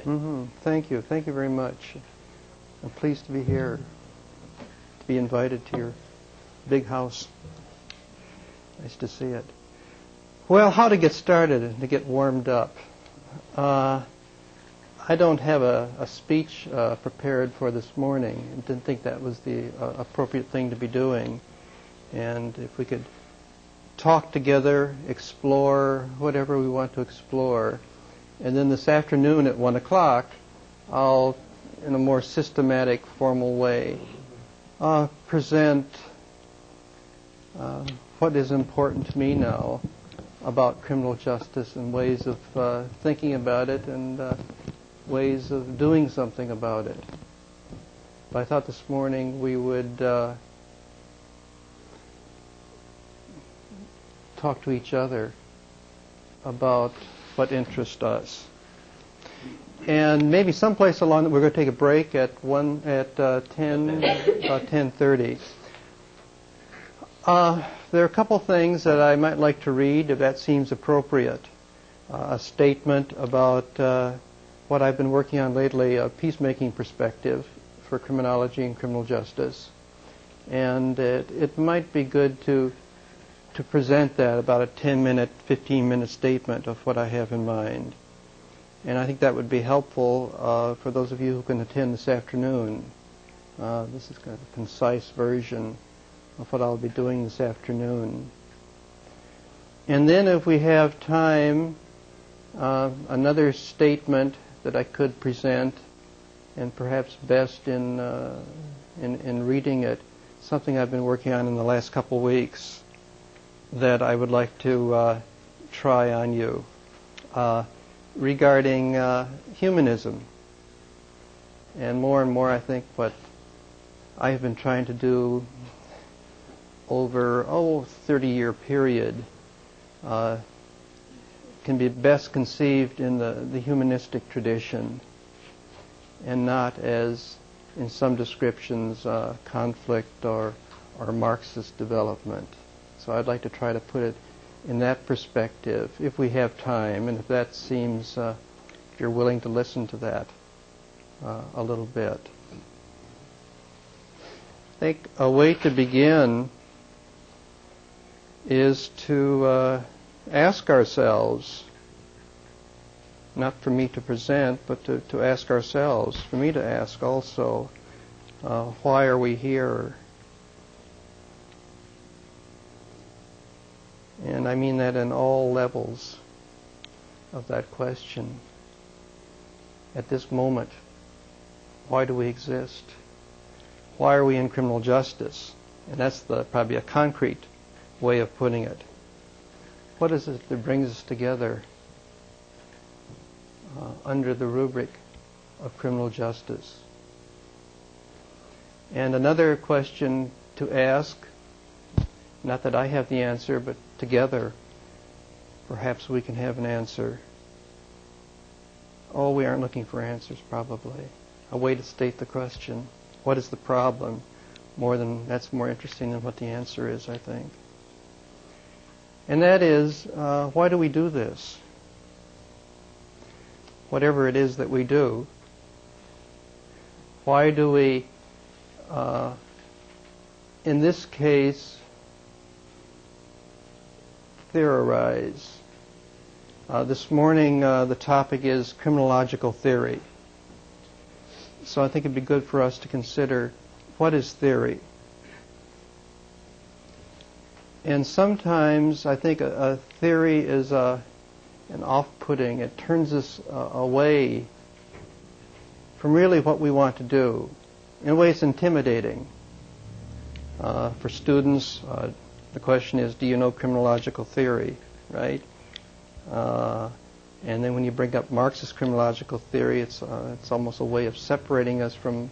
today. Thank you. Thank you very much. I'm pleased to be here, to be invited to your big house. Nice to see it. Well, how to get started and to get warmed up. I don't have a speech prepared for this morning. I didn't think that was the appropriate thing to be doing. And if we could talk together, explore whatever we want to explore. And then this afternoon at 1 o'clock, I'll, in a more systematic, formal way, present what is important to me now about criminal justice and ways of thinking about it and ways of doing something about it. But I thought this morning we would talk to each other about what interests us. And maybe someplace along that we're going to take a break at 10:30. There are a couple things that I might like to read, if that seems appropriate. A statement about what I've been working on lately, a peacemaking perspective for criminology and criminal justice. And it might be good to present that, about a 10-minute, 15-minute statement of what I have in mind. And I think that would be helpful for those of you who can attend this afternoon. This is kind of a concise version of what I'll be doing this afternoon. And then if we have time, another statement that I could present, and perhaps best in reading it, something I've been working on in the last couple of weeks that I would like to try on you regarding humanism. And more I think what I have been trying to do over 30-year period can be best conceived in the humanistic tradition and not as in some descriptions conflict or Marxist development. So I'd like to try to put it in that perspective if we have time, and if that seems, if you're willing to listen to that a little bit. I think a way to begin is to ask ourselves, not for me to present, but to ask ourselves, for me to ask also, why are we here? And I mean that in all levels of that question. At this moment, why do we exist? Why are we in criminal justice? And that's probably a concrete way of putting it. What is it that brings us together under the rubric of criminal justice? And another question to ask, not that I have the answer, but together perhaps we can have an answer. Oh, we aren't looking for answers, probably. A way to state the question. What is the problem? That's more interesting than what the answer is, I think. And that is, why do we do this? Whatever it is that we do, why do we, in this case, theorize? This morning, the topic is criminological theory. So I think it'd be good for us to consider, what is theory? And sometimes I think a theory is an off-putting. It turns us away from really what we want to do. In a way, it's intimidating. For students, the question is, do you know criminological theory, right? And then when you bring up Marxist criminological theory, it's almost a way of separating us from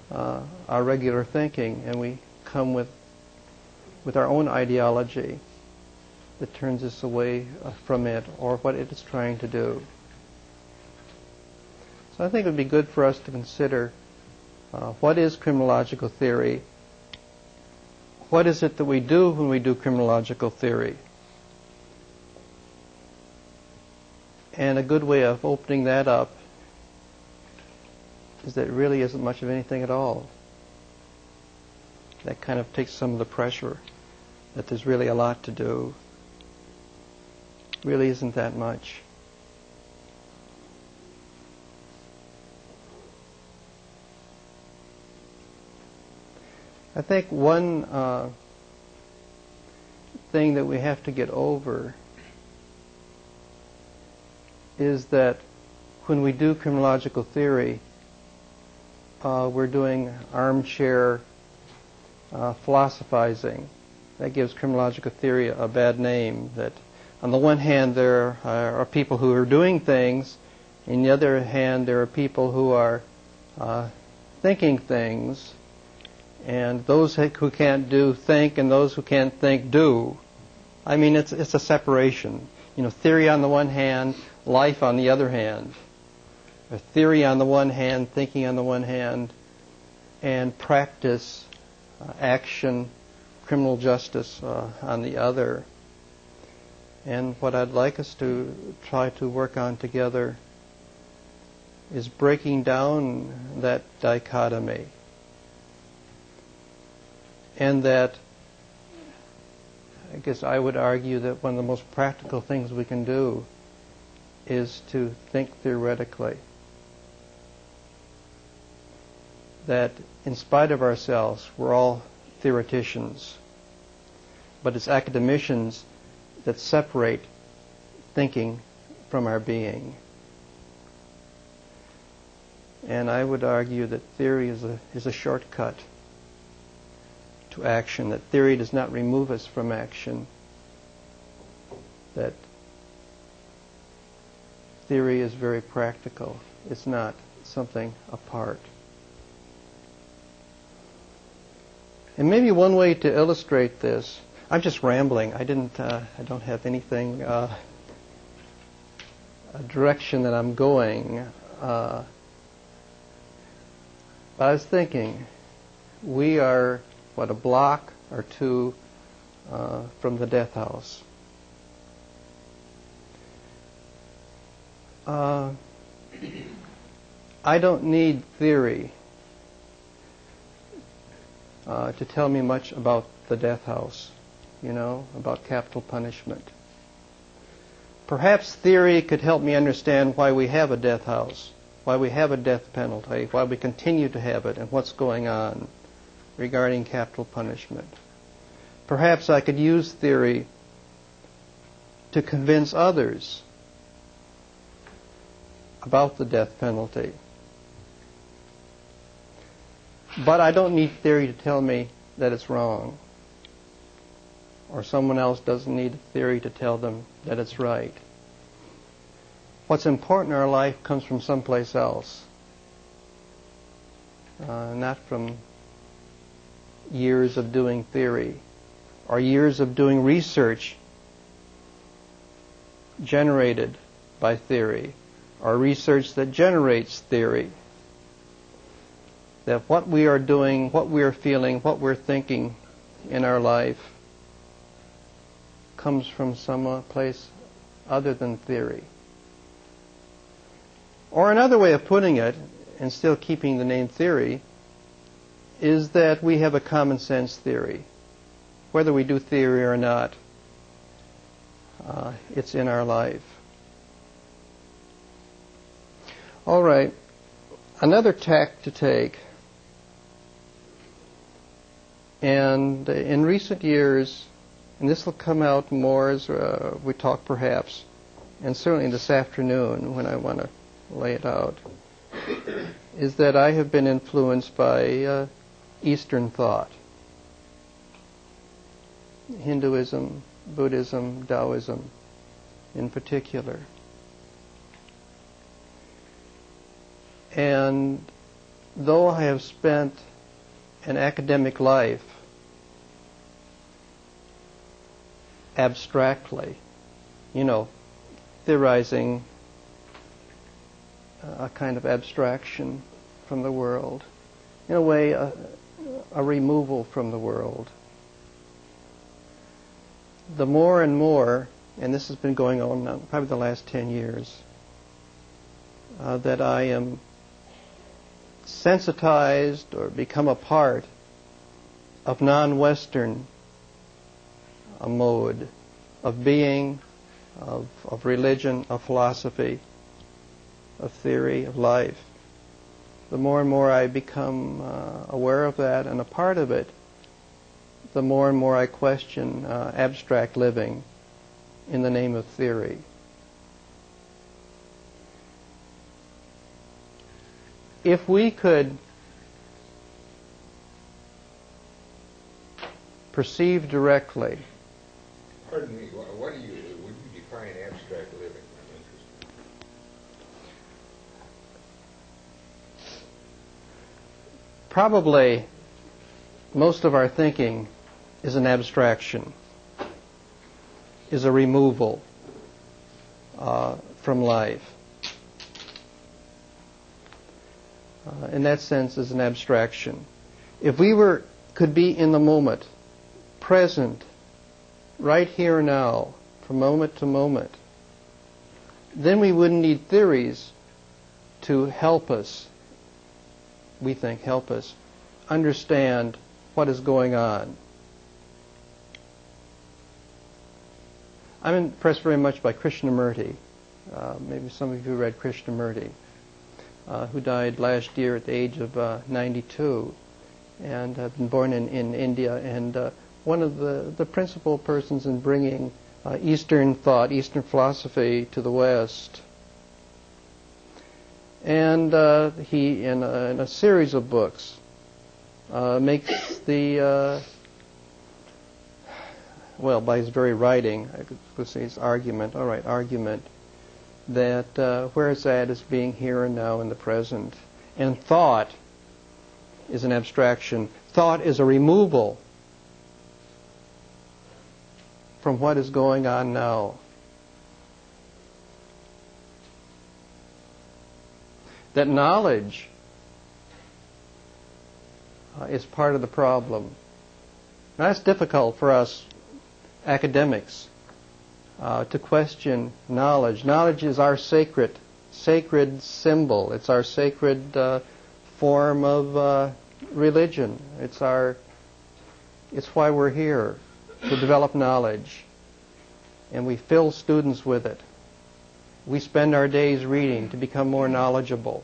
our regular thinking, and we come with our own ideology that turns us away from it or what it is trying to do. So I think it would be good for us to consider what is criminological theory, what is it that we do when we do criminological theory. And a good way of opening that up is that it really isn't much of anything at all. That kind of takes some of the pressure, that there's really a lot to do. Really isn't that much. I think one thing that we have to get over is that when we do criminological theory, we're doing armchair philosophizing. That gives criminological theory a bad name. That on the one hand there are people who are doing things, on the other hand there are people who are thinking things, and those who can't do think, and those who can't think do. I mean, it's a separation. You know, theory on the one hand, life on the other hand. A theory on the one hand, thinking on the one hand, and practice, action, criminal justice on the other. And what I'd like us to try to work on together is breaking down that dichotomy. And that, I guess I would argue that one of the most practical things we can do is to think theoretically. That in spite of ourselves, we're all theoreticians. But it's academicians that separate thinking from our being. And I would argue that theory is a shortcut to action, that theory does not remove us from action, that theory is very practical. It's not something apart. And maybe one way to illustrate this, I'm just rambling. I don't have anything, a direction that I'm going. But I was thinking, we are, a block or two from the death house. I don't need theory to tell me much about the death house, about capital punishment. Perhaps theory could help me understand why we have a death house, why we have a death penalty, why we continue to have it, and what's going on regarding capital punishment. Perhaps I could use theory to convince others about the death penalty. But I don't need theory to tell me that it's wrong. Or someone else doesn't need a theory to tell them that it's right. What's important in our life comes from someplace else. Not from years of doing theory or years of doing research generated by theory or research that generates theory. That what we are doing, what we are feeling, what we're thinking in our life comes from some place other than theory. Or another way of putting it, and still keeping the name theory, is that we have a common sense theory. Whether we do theory or not, it's in our life. All right, another tack to take. And in recent years, and this will come out more as we talk perhaps, and certainly this afternoon when I want to lay it out, is that I have been influenced by Eastern thought. Hinduism, Buddhism, Taoism in particular. And though I have spent an academic life abstractly, theorizing a kind of abstraction from the world, in a way a removal from the world. The more and more, and this has been going on now, probably the last 10 years, that I am sensitized or become a part of non-Western mode of being, of religion, of philosophy, of theory, of life, the more and more I become aware of that and a part of it, the more and more I question abstract living in the name of theory. If we could perceive directly. Pardon me, what do you, would you define abstract living? I'm interested. Probably most of our thinking is an abstraction, is a removal from life. In that sense, is an abstraction. If we could be in the moment, present, right here now, from moment to moment, then we wouldn't need theories to help us, we think help us, understand what is going on. I'm impressed very much by Krishnamurti. Maybe some of you read Krishnamurti, who died last year at the age of 92, and been born in India, and one of the principal persons in bringing Eastern thought, Eastern philosophy to the West. And he, in a series of books, makes the, well, by his very writing, I could say his argument, that where it's at is being here and now in the present. And thought is an abstraction. Thought is a removal from what is going on now. That knowledge is part of the problem. Now, that's difficult for us academics to question knowledge. Knowledge is our sacred symbol. It's our sacred form of religion. It's why we're here, to develop knowledge. And we fill students with it. We spend our days reading to become more knowledgeable,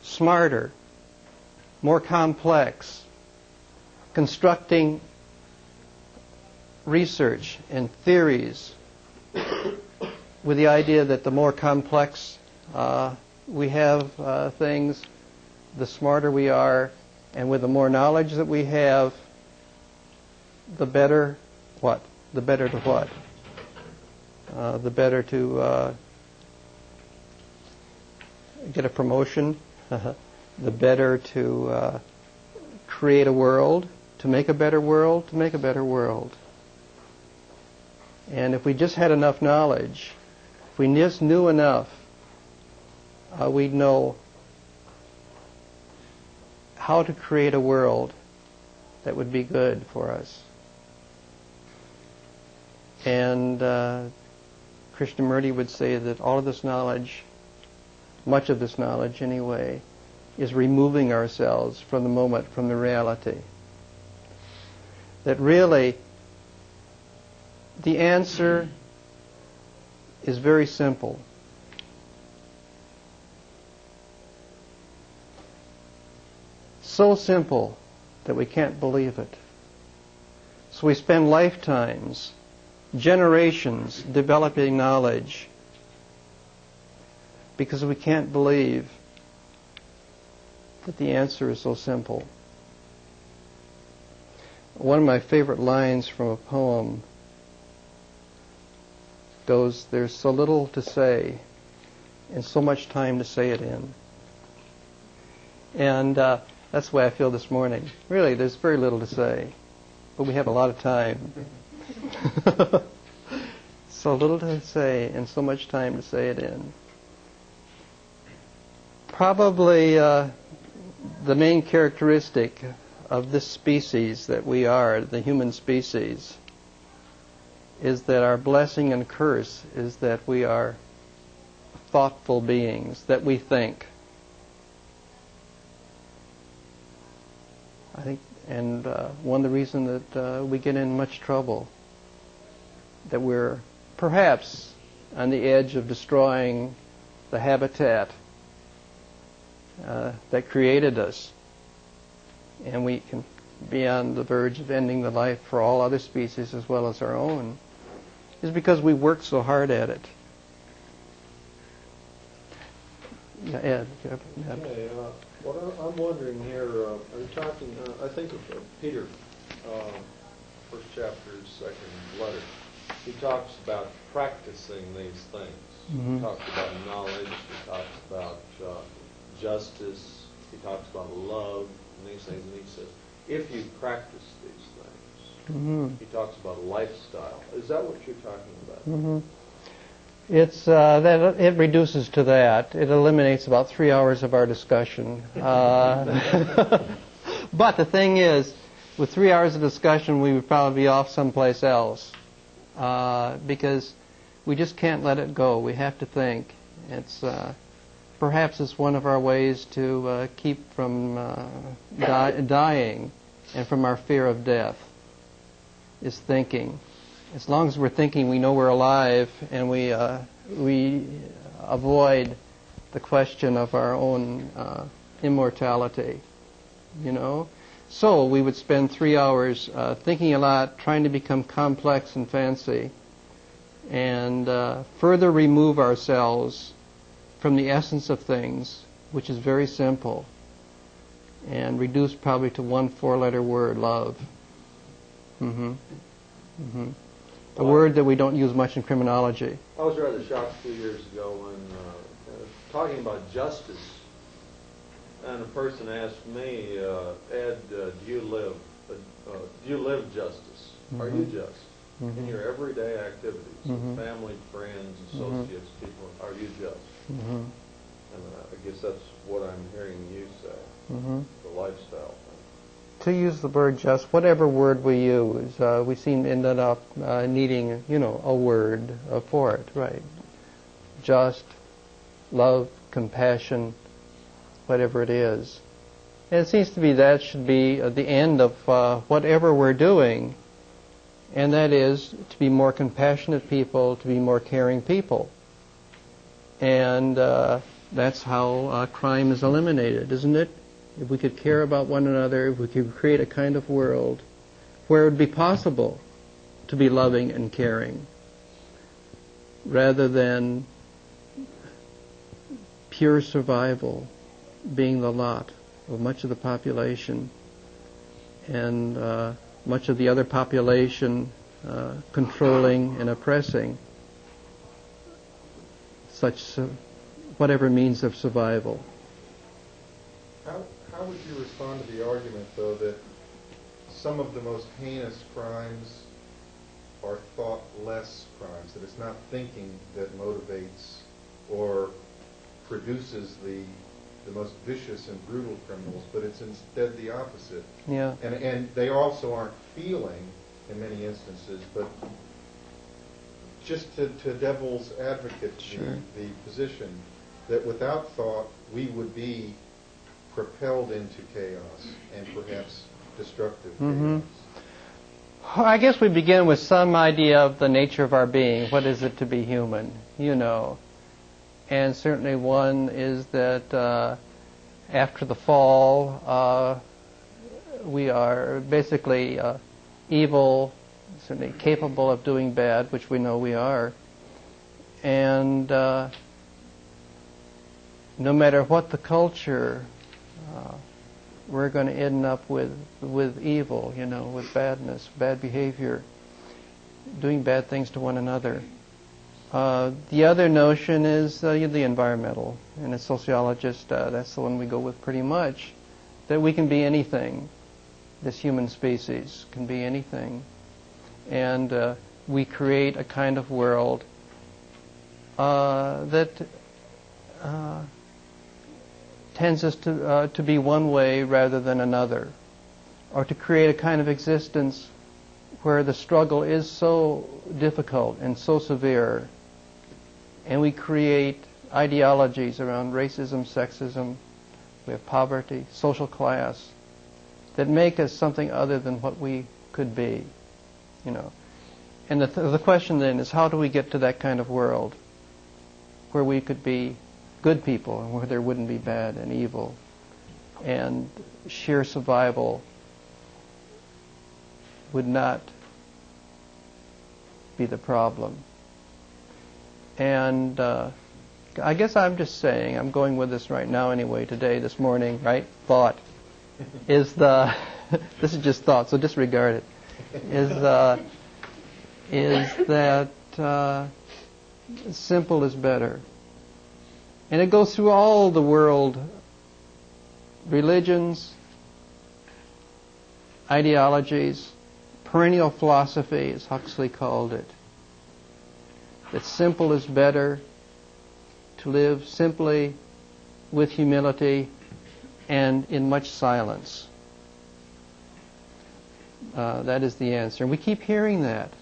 smarter, more complex, constructing research and theories with the idea that the more complex we have things, the smarter we are, and with the more knowledge that we have, the better what? The better to what? The better to get a promotion, the better to create a world, to make a better world, to make a better world. And if we just had enough knowledge, if we just knew enough, we'd know how to create a world that would be good for us. And Krishnamurti would say that all of this knowledge, much of this knowledge anyway, is removing ourselves from the moment, from the reality. That really, the answer is very simple. So simple that we can't believe it. So we spend lifetimes, generations, developing knowledge because we can't believe that the answer is so simple. One of my favorite lines from a poem goes, "There's so little to say and so much time to say it in." And that's the way I feel this morning. Really, there's very little to say, but we have a lot of time. So little to say and so much time to say it in. Probably the main characteristic of this species that we are, the human species, is that our blessing and curse is that we are thoughtful beings, that we think. I think, and one of the reasons that we get in much trouble, that we're perhaps on the edge of destroying the habitat that created us, and we can be on the verge of ending the life for all other species as well as our own, is because we work so hard at it. Yeah, Ed. Okay, what I'm wondering here, I'm talking, I think of Peter, first chapter, second letter. He talks about practicing these things. Mm-hmm. He talks about knowledge. He talks about justice. He talks about love and these things. And he says, if you practice these things, Mm-hmm. he talks about lifestyle. Is that what you're talking about? Mm-hmm. It's that it reduces to that. It eliminates about 3 hours of our discussion. But the thing is, with 3 hours of discussion, we would probably be off someplace else because we just can't let it go. We have to think. It's perhaps it's one of our ways to keep from dying and from our fear of death. Is thinking. As long as we're thinking, we know we're alive, and we avoid the question of our own immortality. You know, so we would spend 3 hours thinking a lot, trying to become complex and fancy, and further remove ourselves from the essence of things, which is very simple, and reduce probably to one 4-letter word: love. Mm-hmm. Mm-hmm. A word that we don't use much in criminology. I was rather shocked a few years ago when talking about justice, and a person asked me, Ed, do you live justice? Mm-hmm. Are you just Mm-hmm. in your everyday activities, Mm-hmm. family, friends, associates, people? Are you just? Mm-hmm. And I guess that's what I'm hearing you say. Mm-hmm. The lifestyle thing. To use the word just, whatever word we use, we seem to end up needing, a word for it, right? Just, love, compassion, whatever it is. And it seems to be that should be the end of whatever we're doing, and that is to be more compassionate people, to be more caring people. And that's how crime is eliminated, isn't it? If we could care about one another, if we could create a kind of world where it would be possible to be loving and caring, rather than pure survival being the lot of much of the population, and much of the other population controlling and oppressing such whatever means of survival. How would you respond to the argument, though, that some of the most heinous crimes are thoughtless crimes, that it's not thinking that motivates or produces the most vicious and brutal criminals, but it's instead the opposite? Yeah. And they also aren't feeling, in many instances, but just to devil's advocate, Sure. the position that without thought we would be propelled into chaos and perhaps destructive Mm-hmm. chaos. I guess we begin with some idea of the nature of our being. What is it to be human? And certainly one is that after the fall, we are basically evil, certainly capable of doing bad, which we know we are. And no matter what the culture, we're going to end up with evil, with badness, bad behavior, doing bad things to one another. The other notion is the environmental, and as sociologists, that's the one we go with pretty much, that we can be anything. This human species can be anything. And we create a kind of world that tends us to be one way rather than another, or to create a kind of existence where the struggle is so difficult and so severe, and we create ideologies around racism, sexism, we have poverty, social class, that make us something other than what we could be, you know. And the question then is, how do we get to that kind of world where we could be good people and where there wouldn't be bad and evil, and sheer survival would not be the problem. And I guess I'm just saying, I'm going with this right now anyway, today, this morning, right? Thought is the, this is just thought, so disregard it, is that simple is better. And it goes through all the world, religions, ideologies, perennial philosophy, as Huxley called it. That simple is better, to live simply, with humility, and in much silence. That is the answer. And we keep hearing that,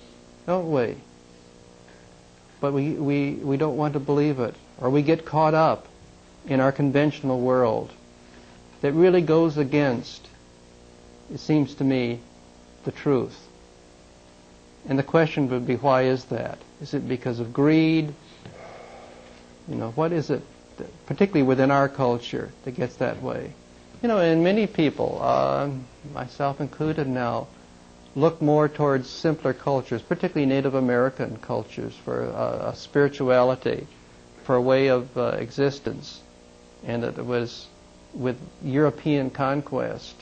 don't we? But we don't want to believe it. Or we get caught up in our conventional world that really goes against, it seems to me, the truth. And the question would be, why is that? Is it because of greed? You know, what is it, particularly within our culture, that gets that way? You know, and many people, myself included now, look more towards simpler cultures, particularly Native American cultures, for a spirituality, for a way of existence. And that it was with European conquest,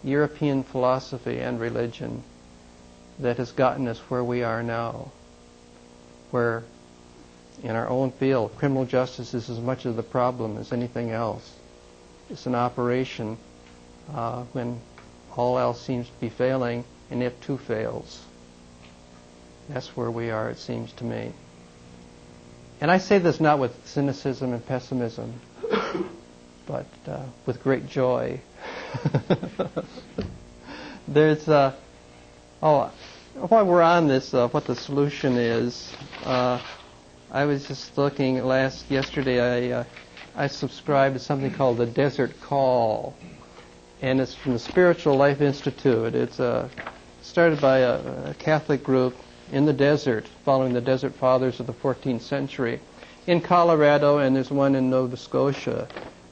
European philosophy and religion, that has gotten us where we are now, where in our own field, criminal justice is as much of the problem as anything else. It's an operation when all else seems to be failing, and it too fails. That's where we are, it seems to me. And I say this not with cynicism and pessimism, but with great joy. There's, while we're on this, what the solution is, I was just looking yesterday, I subscribed to something called the Desert Call, and it's from the Spiritual Life Institute. It's started by a Catholic group in the desert, following the Desert Fathers of the 14th century, in Colorado, and there's one in Nova Scotia,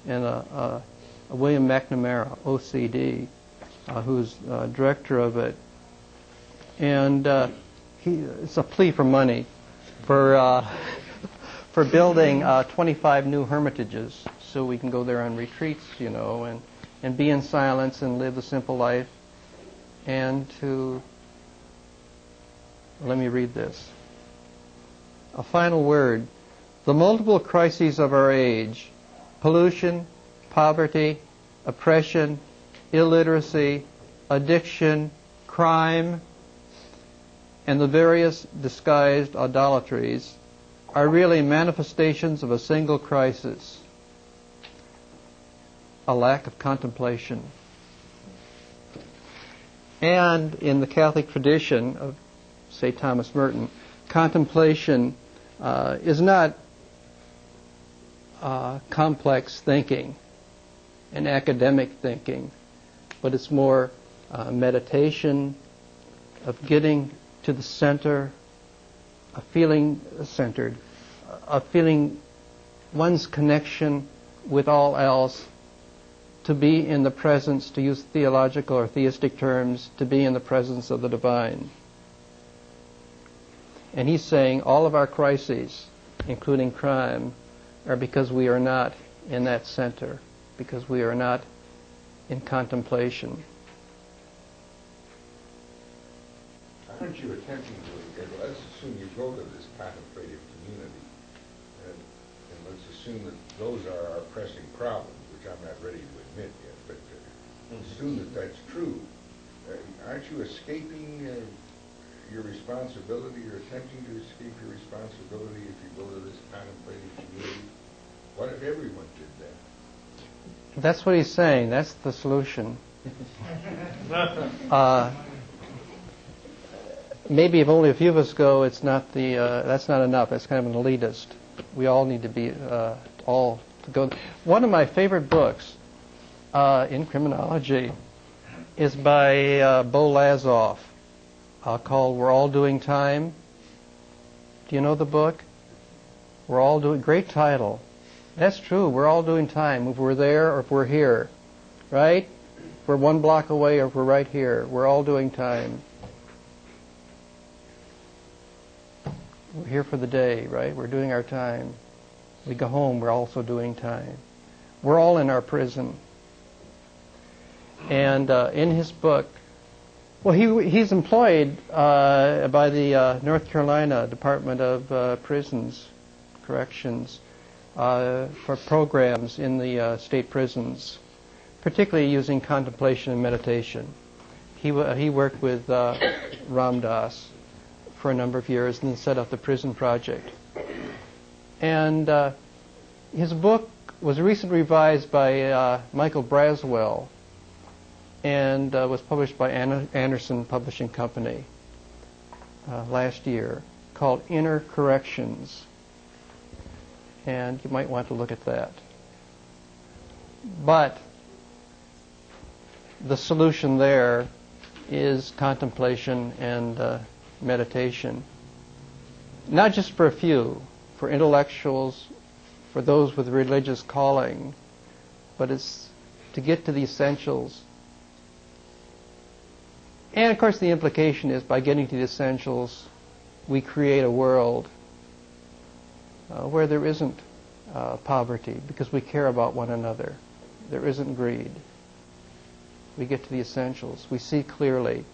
and a William McNamara, OCD, who's director of it. And it's a plea for money for building 25 new hermitages, so we can go there on retreats, you know, and be in silence and live a simple life. And let me read this. A final word. The multiple crises of our age, pollution, poverty, oppression, illiteracy, addiction, crime, and the various disguised idolatries, are really manifestations of a single crisis: a lack of contemplation. And in the Catholic tradition of, say, Thomas Merton, contemplation is not complex thinking and academic thinking, but it's more meditation, of getting to the center, of feeling centered, of feeling one's connection with all else, to be in the presence, to use theological or theistic terms, to be in the presence of the divine. And he's saying all of our crises, including crime, are because we are not in that center, because we are not in contemplation. Aren't you attempting to, let's assume you go to this contemplative community, and let's assume that those are our pressing problems, which I'm not ready to admit yet, but assume that that's true. Aren't you escaping your responsibility, or attempting to escape your responsibility if you go to this contemplative community? What if everyone did that? That's what he's saying. That's the solution. Maybe if only a few of us go, it's not that's not enough. That's kind of an elitist. We all need to be all to go. One of my favorite books in criminology is by Bo Lazoff, called We're All Doing Time. Do you know the book? We're all doing, great title. That's true, we're all doing time, if we're there or if we're here, right? If we're one block away or if we're right here, we're all doing time. We're here for the day, right? We're doing our time. We go home, we're also doing time. We're all in our prison. And in his book, well, he's employed by the North Carolina Department of Prisons, Corrections, for programs in the state prisons, particularly using contemplation and meditation. He worked with Ram Dass for a number of years and then set up the Prison Project. And his book was recently revised by Michael Braswell and was published by Anderson Publishing Company last year, called Inner Corrections. And you might want to look at that. But the solution there is contemplation and meditation. Not just for a few, for intellectuals, for those with religious calling, but it's to get to the essentials. And of course the implication is by getting to the essentials, we create a world where there isn't poverty, because we care about one another. There isn't greed. We get to the essentials. We see clearly.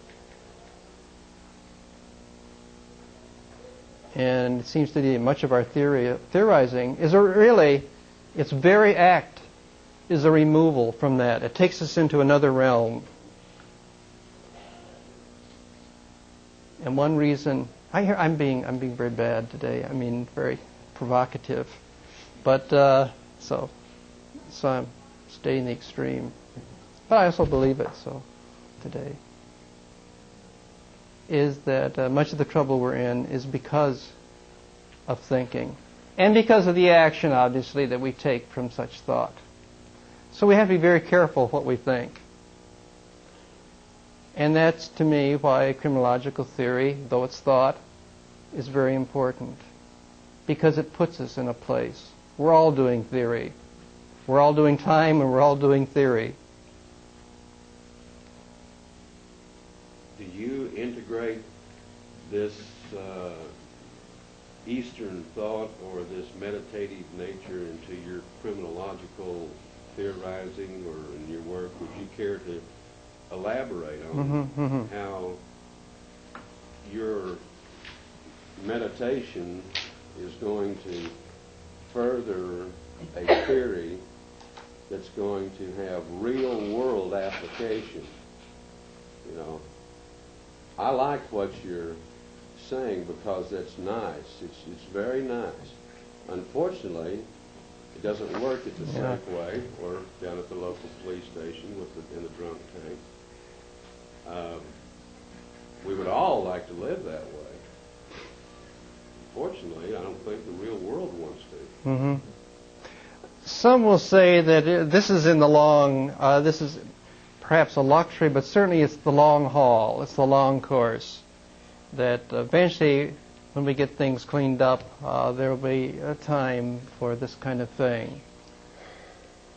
And it seems to me much of our theorizing is really, its very act is a removal from that. It takes us into another realm. And one reason, I'm being very bad today. I mean, very provocative. But so I'm staying the extreme. But I also believe it. So today is that much of the trouble we're in is because of thinking, and because of the action, obviously, that we take from such thought. So we have to be very careful what we think. And that's, to me, why criminological theory, though it's thought, is very important. Because it puts us in a place. We're all doing theory. We're all doing time, and we're all doing theory. Do you integrate this Eastern thought or this meditative nature into your criminological theorizing or in your work? Would you care to elaborate on how your meditation is going to further a theory that's going to have real world application? You know, I like what you're saying because that's nice. It's very nice. Unfortunately, it doesn't work at the Safeway or down at the local police station in the drunk tank. We would all like to live that way. Unfortunately, I don't think the real world wants to. Mm-hmm. Some will say that this is in the long, this is perhaps a luxury, but certainly it's the long haul, it's the long course, that eventually when we get things cleaned up, there will be a time for this kind of thing.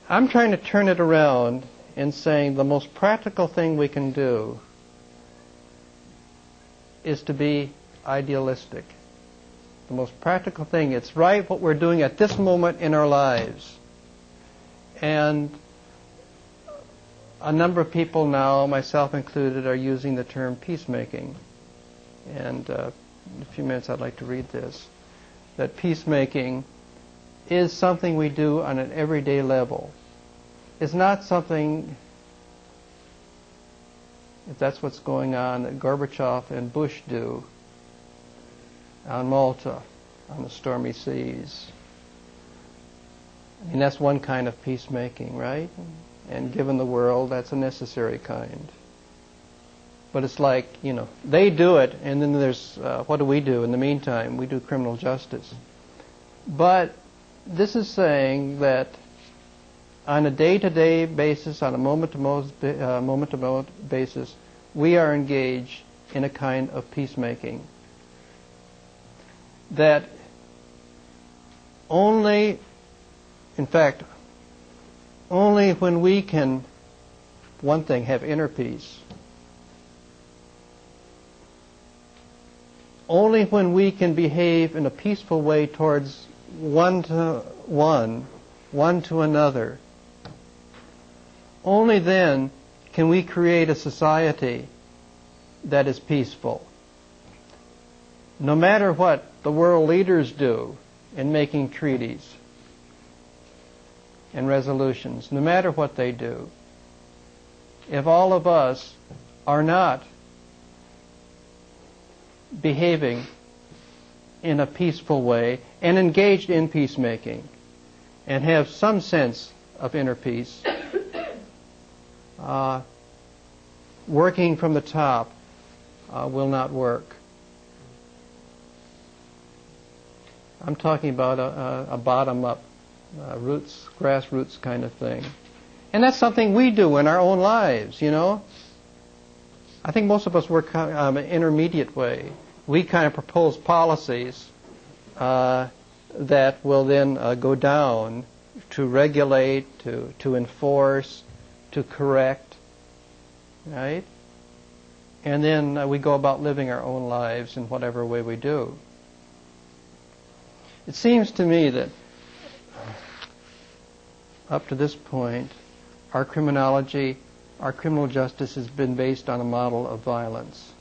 I'm trying to turn it around and saying the most practical thing we can do is to be idealistic. The most practical thing, it's right what we're doing at this moment in our lives. And a number of people now, myself included, are using the term peacemaking. And in a few minutes I'd like to read this. That peacemaking is something we do on an everyday level. It's not something, if that's what's going on, that Gorbachev and Bush do on Malta, on the stormy seas. I mean, that's one kind of peacemaking, right? And given the world, that's a necessary kind. But it's like, you know, they do it, and then there's, what do we do in the meantime? We do criminal justice. But this is saying that on a day-to-day basis, on a moment-to-moment basis, we are engaged in a kind of peacemaking. That only, in fact, only when we can, one thing, have inner peace, only when we can behave in a peaceful way towards one to another, only then can we create a society that is peaceful. No matter what the world leaders do in making treaties and resolutions, no matter what they do, if all of us are not behaving in a peaceful way and engaged in peacemaking and have some sense of inner peace, working from the top will not work. I'm talking about a bottom-up, grassroots kind of thing. And that's something we do in our own lives, you know. I think most of us work an intermediate way. We kind of propose policies that will then go down to regulate, to enforce, to correct, right? And then we go about living our own lives in whatever way we do. It seems to me that up to this point, our criminology, our criminal justice has been based on a model of violence.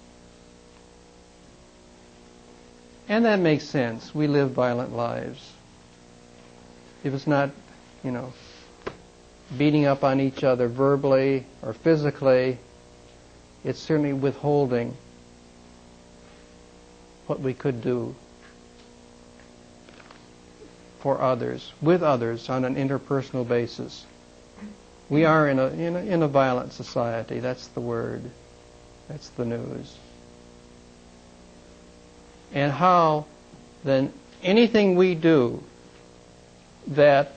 And that makes sense. We live violent lives. If it's not, you know, beating up on each other verbally or physically, it's certainly withholding what we could do for others, with others, on an interpersonal basis. We are in a violent society. That's the word. That's the news. And how then anything we do that,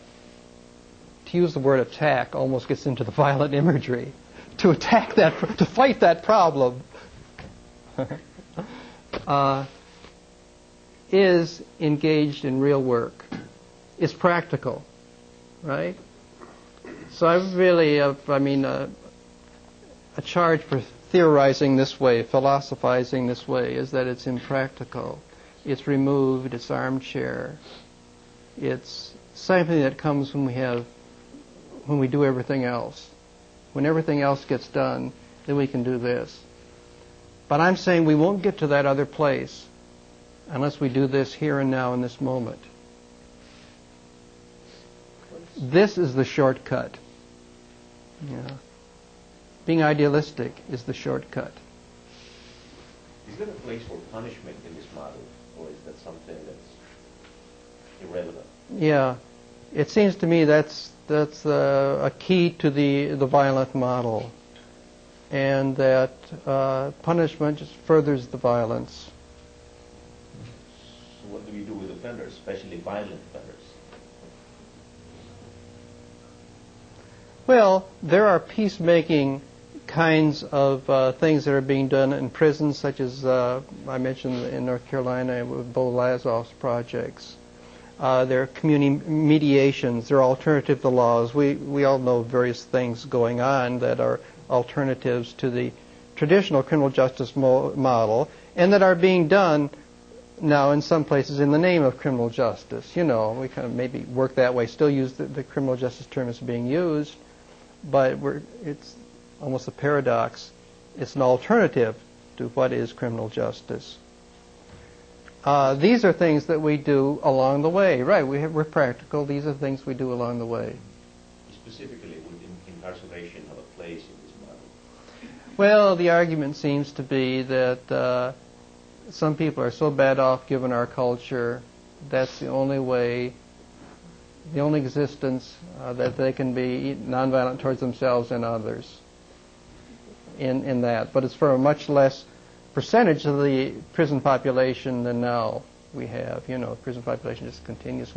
to use the word attack, almost gets into the violent imagery, to attack that, to fight that problem, is engaged in real work. It's practical, right? So I really, a charge for theorizing this way, philosophizing this way, is that it's impractical. It's removed. It's armchair. It's something that comes when we do everything else. When everything else gets done, then we can do this. But I'm saying we won't get to that other place unless we do this here and now in this moment. This is the shortcut. Yeah. Being idealistic is the shortcut. Is there a place for punishment in this model, or is that something that's irrelevant? Yeah, it seems to me that's a key to the violent model, and that punishment just furthers the violence. So what do we do with offenders, especially violent offenders? Well, there are peacemaking kinds of things that are being done in prisons, such as I mentioned in North Carolina with Bo Lazov's projects. There are community mediations. There are alternative to laws. We all know various things going on that are alternatives to the traditional criminal justice model, and that are being done now in some places in the name of criminal justice. You know, we kind of maybe work that way, still use the criminal justice term as being used, but it's almost a paradox. It's an alternative to what is criminal justice. These are things that we do along the way. Right, we're practical. These are things we do along the way. Specifically, would incarceration have a place in this model? Well, the argument seems to be that some people are so bad off given our culture, that's the only way, the only existence that they can be nonviolent towards themselves and others in that. But it's for a much less percentage of the prison population than now we have. You know, prison population just continues,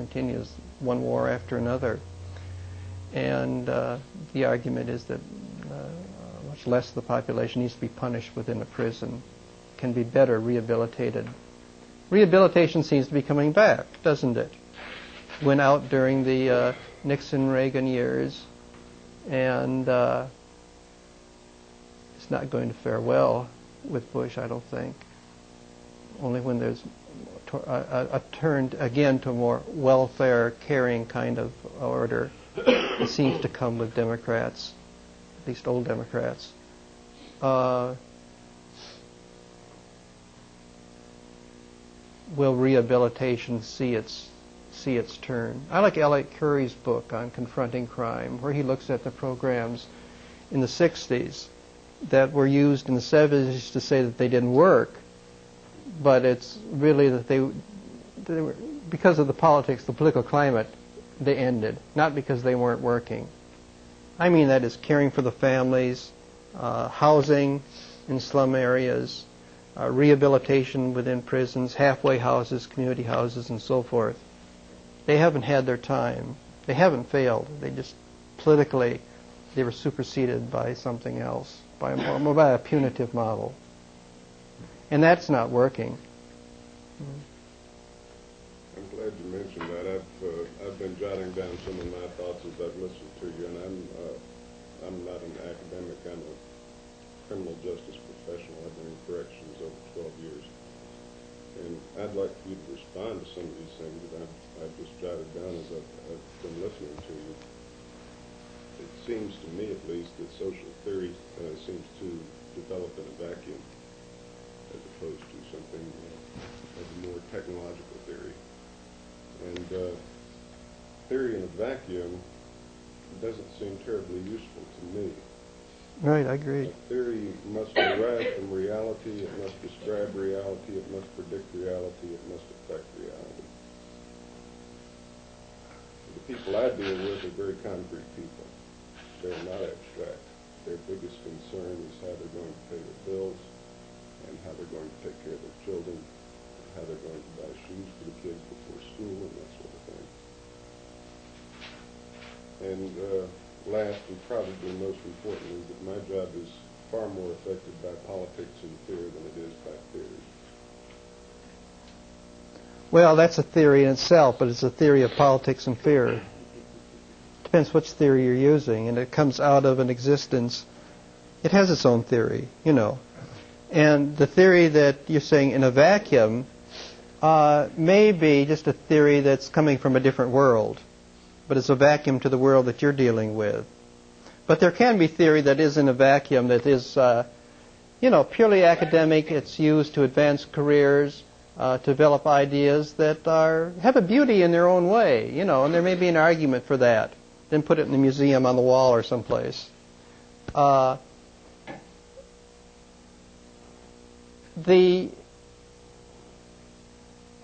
one war after another. And the argument is that much less of the population needs to be punished within a prison, can be better rehabilitated. Rehabilitation seems to be coming back, doesn't it? Went out during the Nixon-Reagan years, and it's not going to fare well with Bush, I don't think. Only when there's a turn again to a more welfare caring kind of order. It seems to come with Democrats, at least old Democrats. Will rehabilitation see its turn? I like Elliot Curry's book on confronting crime, where he looks at the programs in the 60s that were used in the 70s to say that they didn't work, but it's really that they were, because of the politics, the political climate, they ended, not because they weren't working. I mean, that is caring for the families, housing in slum areas, rehabilitation within prisons, halfway houses, community houses, and so forth. They haven't had their time. They haven't failed. They just, politically, they were superseded by something else, by a punitive model. And that's not working. I'm glad you mentioned that. I've been jotting down some of my thoughts as I've listened to you, and I'm not an academic. I'm a criminal justice professional. I've been in corrections over 12 years, and I'd like for you to respond to some of these things that I've just jotted down as I've been listening to you. It seems to me, at least, that social theory seems to develop in a vacuum, as opposed to something of a more technological theory. And theory in a vacuum doesn't seem terribly useful to me. Right, I agree. Theory must derive from reality, it must describe reality, it must predict reality, it must affect reality. The people I deal with are very concrete people. They're not abstract. Their biggest concern is how they're going to pay their bills, and how they're going to take care of their children, and how they're going to buy shoes for the kids before school, and that sort of thing. And last and probably most important is that my job is far more affected by politics and fear than it is by theory. Well, that's a theory in itself, but it's a theory of politics and fear. Depends which theory you're using, and it comes out of an existence. It has its own theory, you know. And the theory that you're saying in a vacuum may be just a theory that's coming from a different world, but it's a vacuum to the world that you're dealing with. But there can be theory that is in a vacuum that is, purely academic. It's used to advance careers, to develop ideas that have a beauty in their own way, and there may be an argument for that. Then put it in the museum on the wall or someplace. I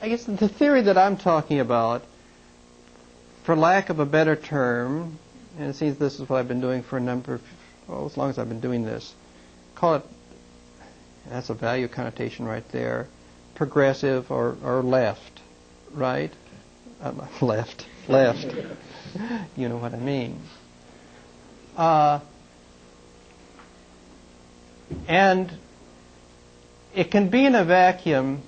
guess the theory that I'm talking about, for lack of a better term, and it seems this is what I've been doing for as long as I've been doing this, call it, that's a value connotation right there, progressive or left, right? Left. You know what I mean. And it can be in a vacuum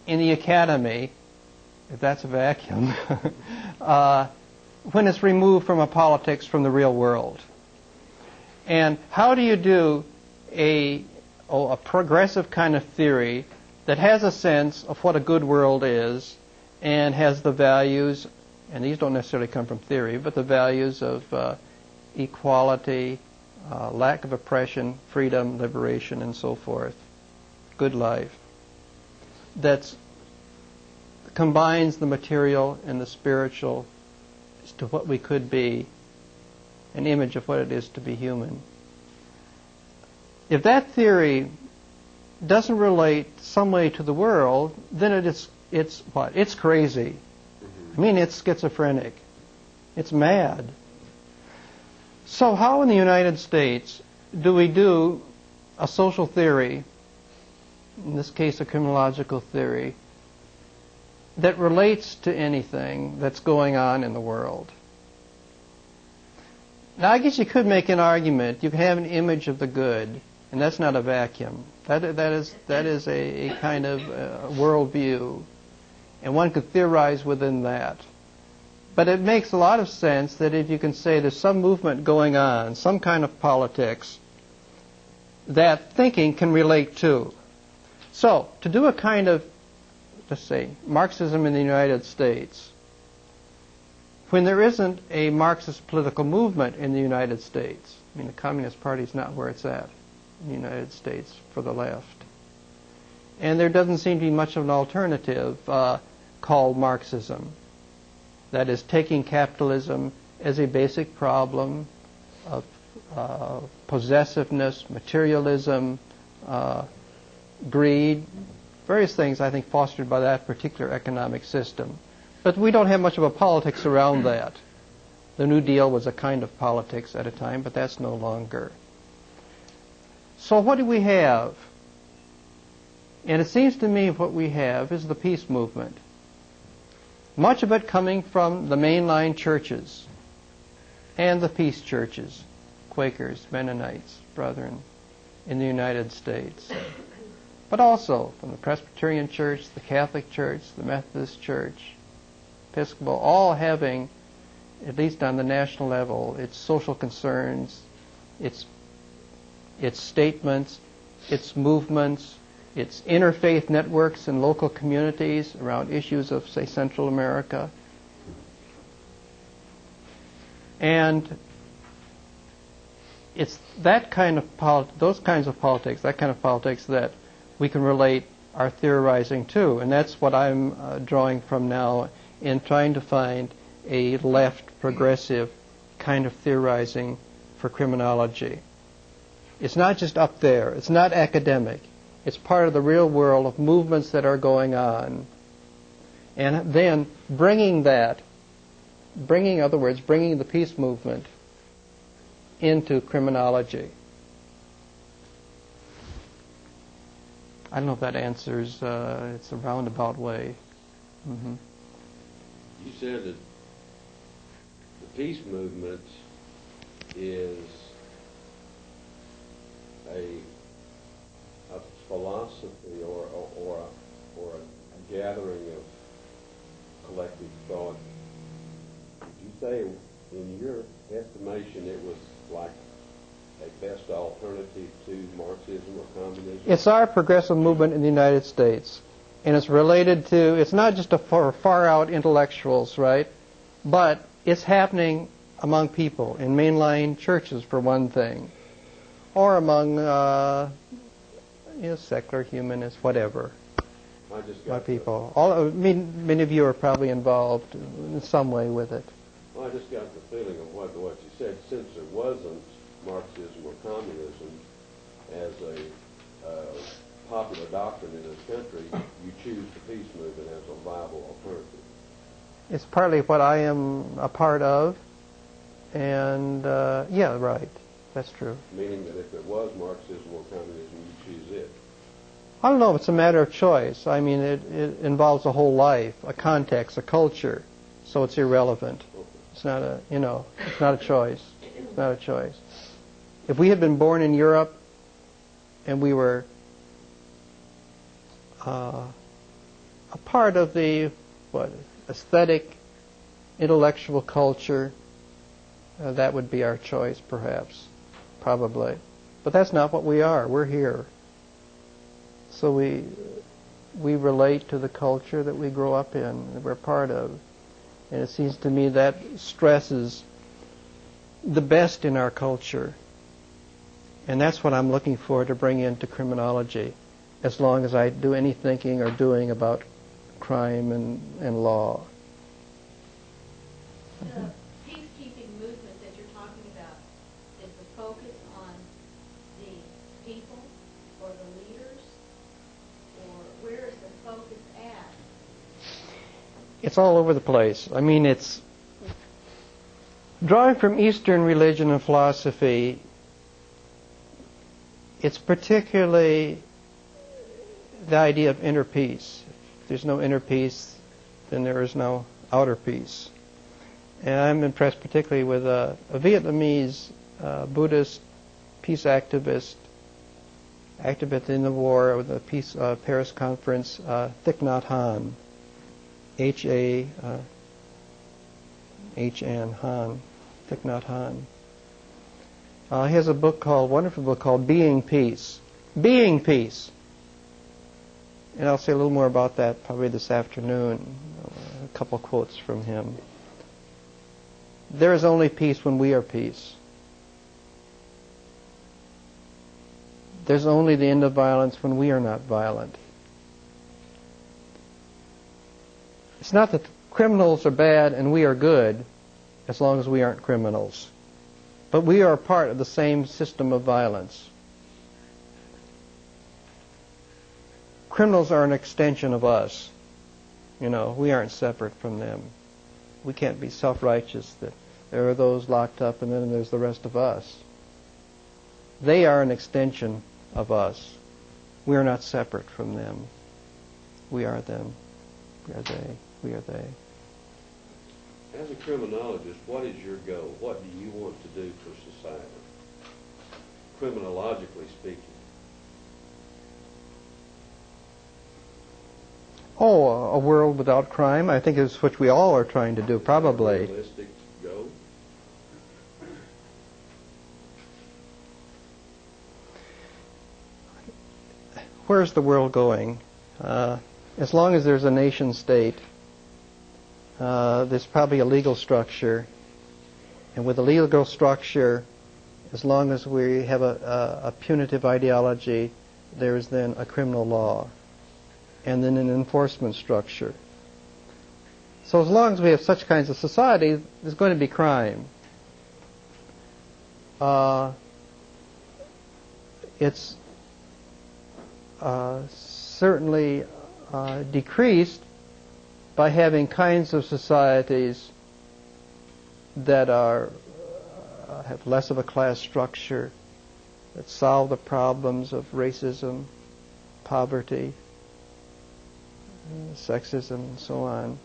in the academy, if that's a vacuum, when it's removed from a politics from the real world. And how do you do a progressive kind of theory that has a sense of what a good world is and has the values, and these don't necessarily come from theory, but the values of equality, lack of oppression, freedom, liberation, and so forth, good life, that combines the material and the spiritual as to what we could be, an image of what it is to be human. If that theory doesn't relate some way to the world, then it's what? It's crazy. I mean, it's schizophrenic. It's mad. So how in the United States do we do a social theory, in this case a criminological theory, that relates to anything that's going on in the world? Now, I guess you could make an argument. You can have an image of the good, and that's not a vacuum. That is a kind of worldview, and one could theorize within that. But it makes a lot of sense that if you can say there's some movement going on, some kind of politics, that thinking can relate to. So, to do a kind of, let's say, Marxism in the United States, when there isn't a Marxist political movement in the United States, I mean, the Communist Party is not where it's at in the United States for the left. And there doesn't seem to be much of an alternative called Marxism. That is, taking capitalism as a basic problem of possessiveness, materialism, greed, various things, I think, fostered by that particular economic system. But we don't have much of a politics around that. The New Deal was a kind of politics at a time, but that's no longer. So what do we have? And it seems to me what we have is the peace movement. Much of it coming from the mainline churches and the peace churches, Quakers, Mennonites, Brethren, in the United States. But also from the Presbyterian Church, the Catholic Church, the Methodist Church, Episcopal, all having, at least on the national level, its social concerns, its statements, its movements, its interfaith networks in local communities around issues of, say, Central America. And it's that kind of those kinds of politics, that kind of politics that we can relate our theorizing to. And that's what I'm drawing from now in trying to find a left progressive kind of theorizing for criminology. It's not just up there. It's not academic. It's part of the real world of movements that are going on. And then bringing the peace movement into criminology. I don't know if that answers, it's a roundabout way. Mm-hmm. You said that the peace movement is a philosophy or a gathering of collective thought. Would you say, in your estimation, it was like a best alternative to Marxism or communism? It's our progressive movement in the United States. And it's related to, it's not just for far-out intellectuals, right? But it's happening among people, in mainline churches, for one thing. Or among, secular humanists, whatever. My people. Many of you are probably involved in some way with it. Well, I just got the feeling of what you said. Since there wasn't Marxism or communism as a popular doctrine in this country, you choose the peace movement as a viable alternative. It's partly what I am a part of, and yeah, right. That's true. Meaning that if it was Marxism or communism, you choose it. I don't know if it's a matter of choice. I mean, it involves a whole life, a context, a culture, so it's irrelevant. Okay. It's not it's not a choice. It's not a choice. If we had been born in Europe and we were a part of the aesthetic, intellectual culture, that would be our choice, perhaps, probably. But that's not what we are. We're here. So we relate to the culture that we grow up in, that we're part of. And it seems to me that stresses the best in our culture. And that's what I'm looking for to bring into criminology, as long as I do any thinking or doing about crime and law. The peacekeeping movement that you're talking about, is the focus on the people or the leaders? Or where is the focus at? It's all over the place. I mean, it's drawing from Eastern religion and philosophy. It's particularly the idea of inner peace. If there's no inner peace, then there is no outer peace. And I'm impressed particularly with a Vietnamese Buddhist peace activist in the war with the Peace Paris Conference, Thich Nhat Hanh, H-A-H-N, Hanh, Thich Nhat Hanh. He has a wonderful book called Being Peace. Being Peace. And I'll say a little more about that probably this afternoon. A couple quotes from him. There is only peace when we are peace. There's only the end of violence when we are not violent. It's not that criminals are bad and we are good as long as we aren't criminals. But we are part of the same system of violence. Criminals are an extension of us. You know, we aren't separate from them. We can't be self-righteous that there are those locked up and then there's the rest of us. They are an extension of us. We are not separate from them. We are them. We are they. We are they. As a criminologist, what is your goal? What do you want to do for society? Criminologically speaking. Oh, a world without crime, I think is what we all are trying to do, probably. Realistic goal? Where's the world going? As long as there's a nation state, there's probably a legal structure. And with a legal structure, as long as we have a punitive ideology, there is then a criminal law. And then an enforcement structure. So as long as we have such kinds of society, there's going to be crime. It's certainly decreased by having kinds of societies that have less of a class structure, that solve the problems of racism, poverty, sexism, and so on.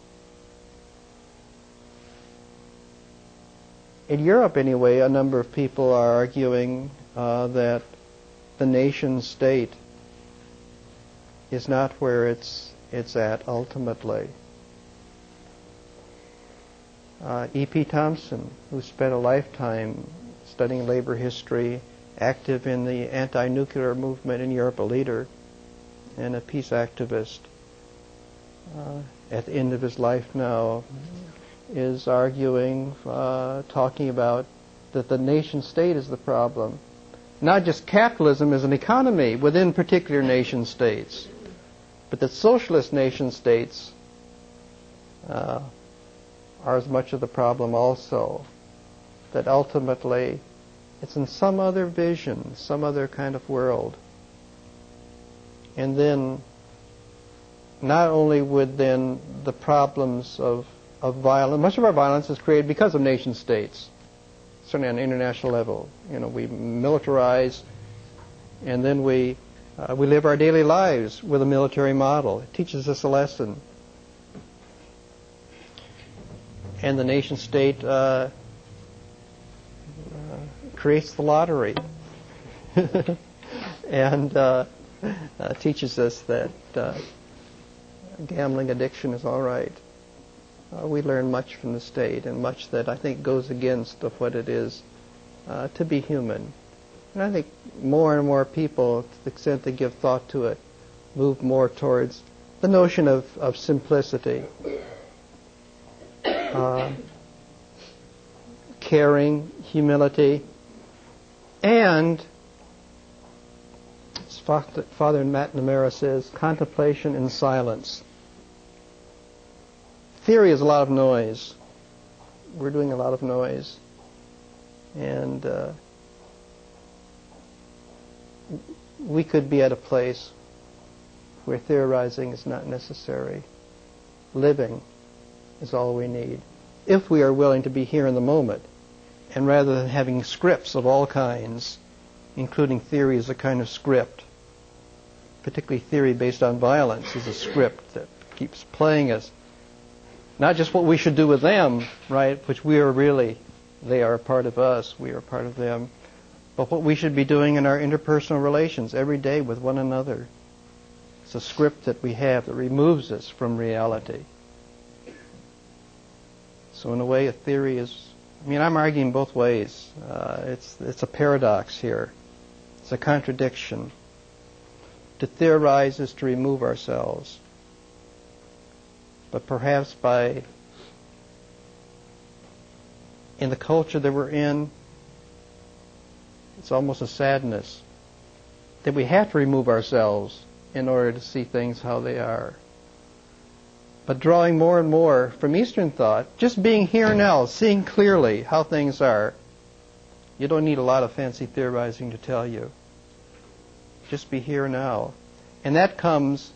In Europe, anyway, a number of people are arguing that the nation state is not where it's at ultimately. E.P. Thompson, who spent a lifetime studying labor history, active in the anti-nuclear movement in Europe, a leader and a peace activist, at the end of his life now, is arguing, talking about that the nation state is the problem. Not just capitalism as an economy within particular nation states, but that socialist nation states are as much of the problem also. That ultimately it's in some other vision, some other kind of world. And then not only would then the problems of violence, much of our violence is created because of nation states, certainly on an international level. You know, we militarize, and then we live our daily lives with a military model. It teaches us a lesson. And the nation state creates the lottery and teaches us that gambling addiction is all right. We learn much from the state, and much that I think goes against of what it is to be human. And I think more and more people, to the extent they give thought to it, move more towards the notion of simplicity, caring, humility, and, as Father McNamara says, contemplation and silence. Theory is a lot of noise. We're doing a lot of noise. And we could be at a place where theorizing is not necessary. Living is all we need, if we are willing to be here in the moment. And rather than having scripts of all kinds, including theory as a kind of script, particularly theory based on violence is a script that keeps playing us. Not just what we should do with them, right, which we are really, they are a part of us, we are a part of them, but what we should be doing in our interpersonal relations every day with one another. It's a script that we have that removes us from reality. So in a way, a theory is, I mean, I'm arguing both ways. It's a paradox here. It's a contradiction. To theorize is to remove ourselves. But perhaps in the culture that we're in, it's almost a sadness that we have to remove ourselves in order to see things how they are. But drawing more and more from Eastern thought, just being here now, seeing clearly how things are, you don't need a lot of fancy theorizing to tell you. Just be here now. And that comes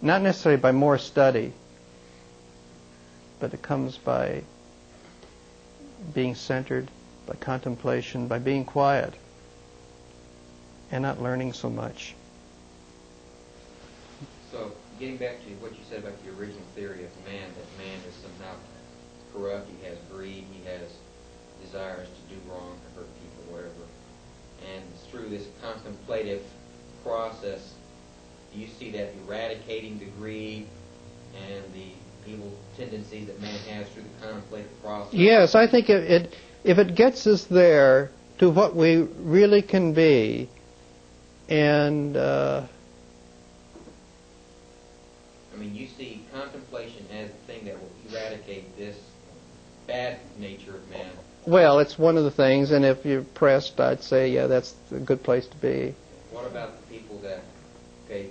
not necessarily by more study, but it comes by being centered, by contemplation, by being quiet, and not learning so much. So, getting back to what you said about the original theory of man, that man is somehow corrupt, he has greed, he has desires to do wrong, to hurt people, whatever. And through this contemplative process, do you see that eradicating the greed and the evil tendencies that man has through the contemplative process? Yes, I think if it gets us there to what we really can be, and I mean, you see contemplation as the thing that will eradicate this bad nature of man. well, it's one of the things, and if you're pressed, I'd say, yeah, that's a good place to be. What about the people that, okay,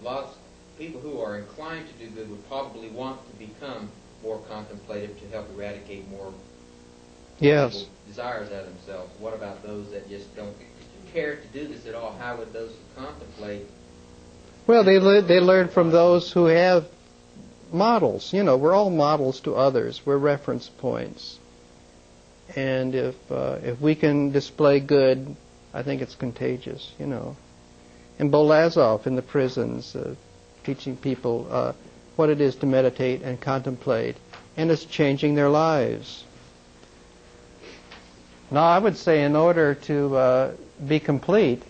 lots of people who are inclined to do good would probably want to become more contemplative to help eradicate more Yes. desires out of themselves. What about those that just don't care to do this at all? How would those who contemplate? Well, they learn from those who have models. You know, we're all models to others. We're reference points. And if we can display good, I think it's contagious, you know. And Bolazov in the prisons, teaching people what it is to meditate and contemplate, and it's changing their lives. Now, I would say in order to be complete,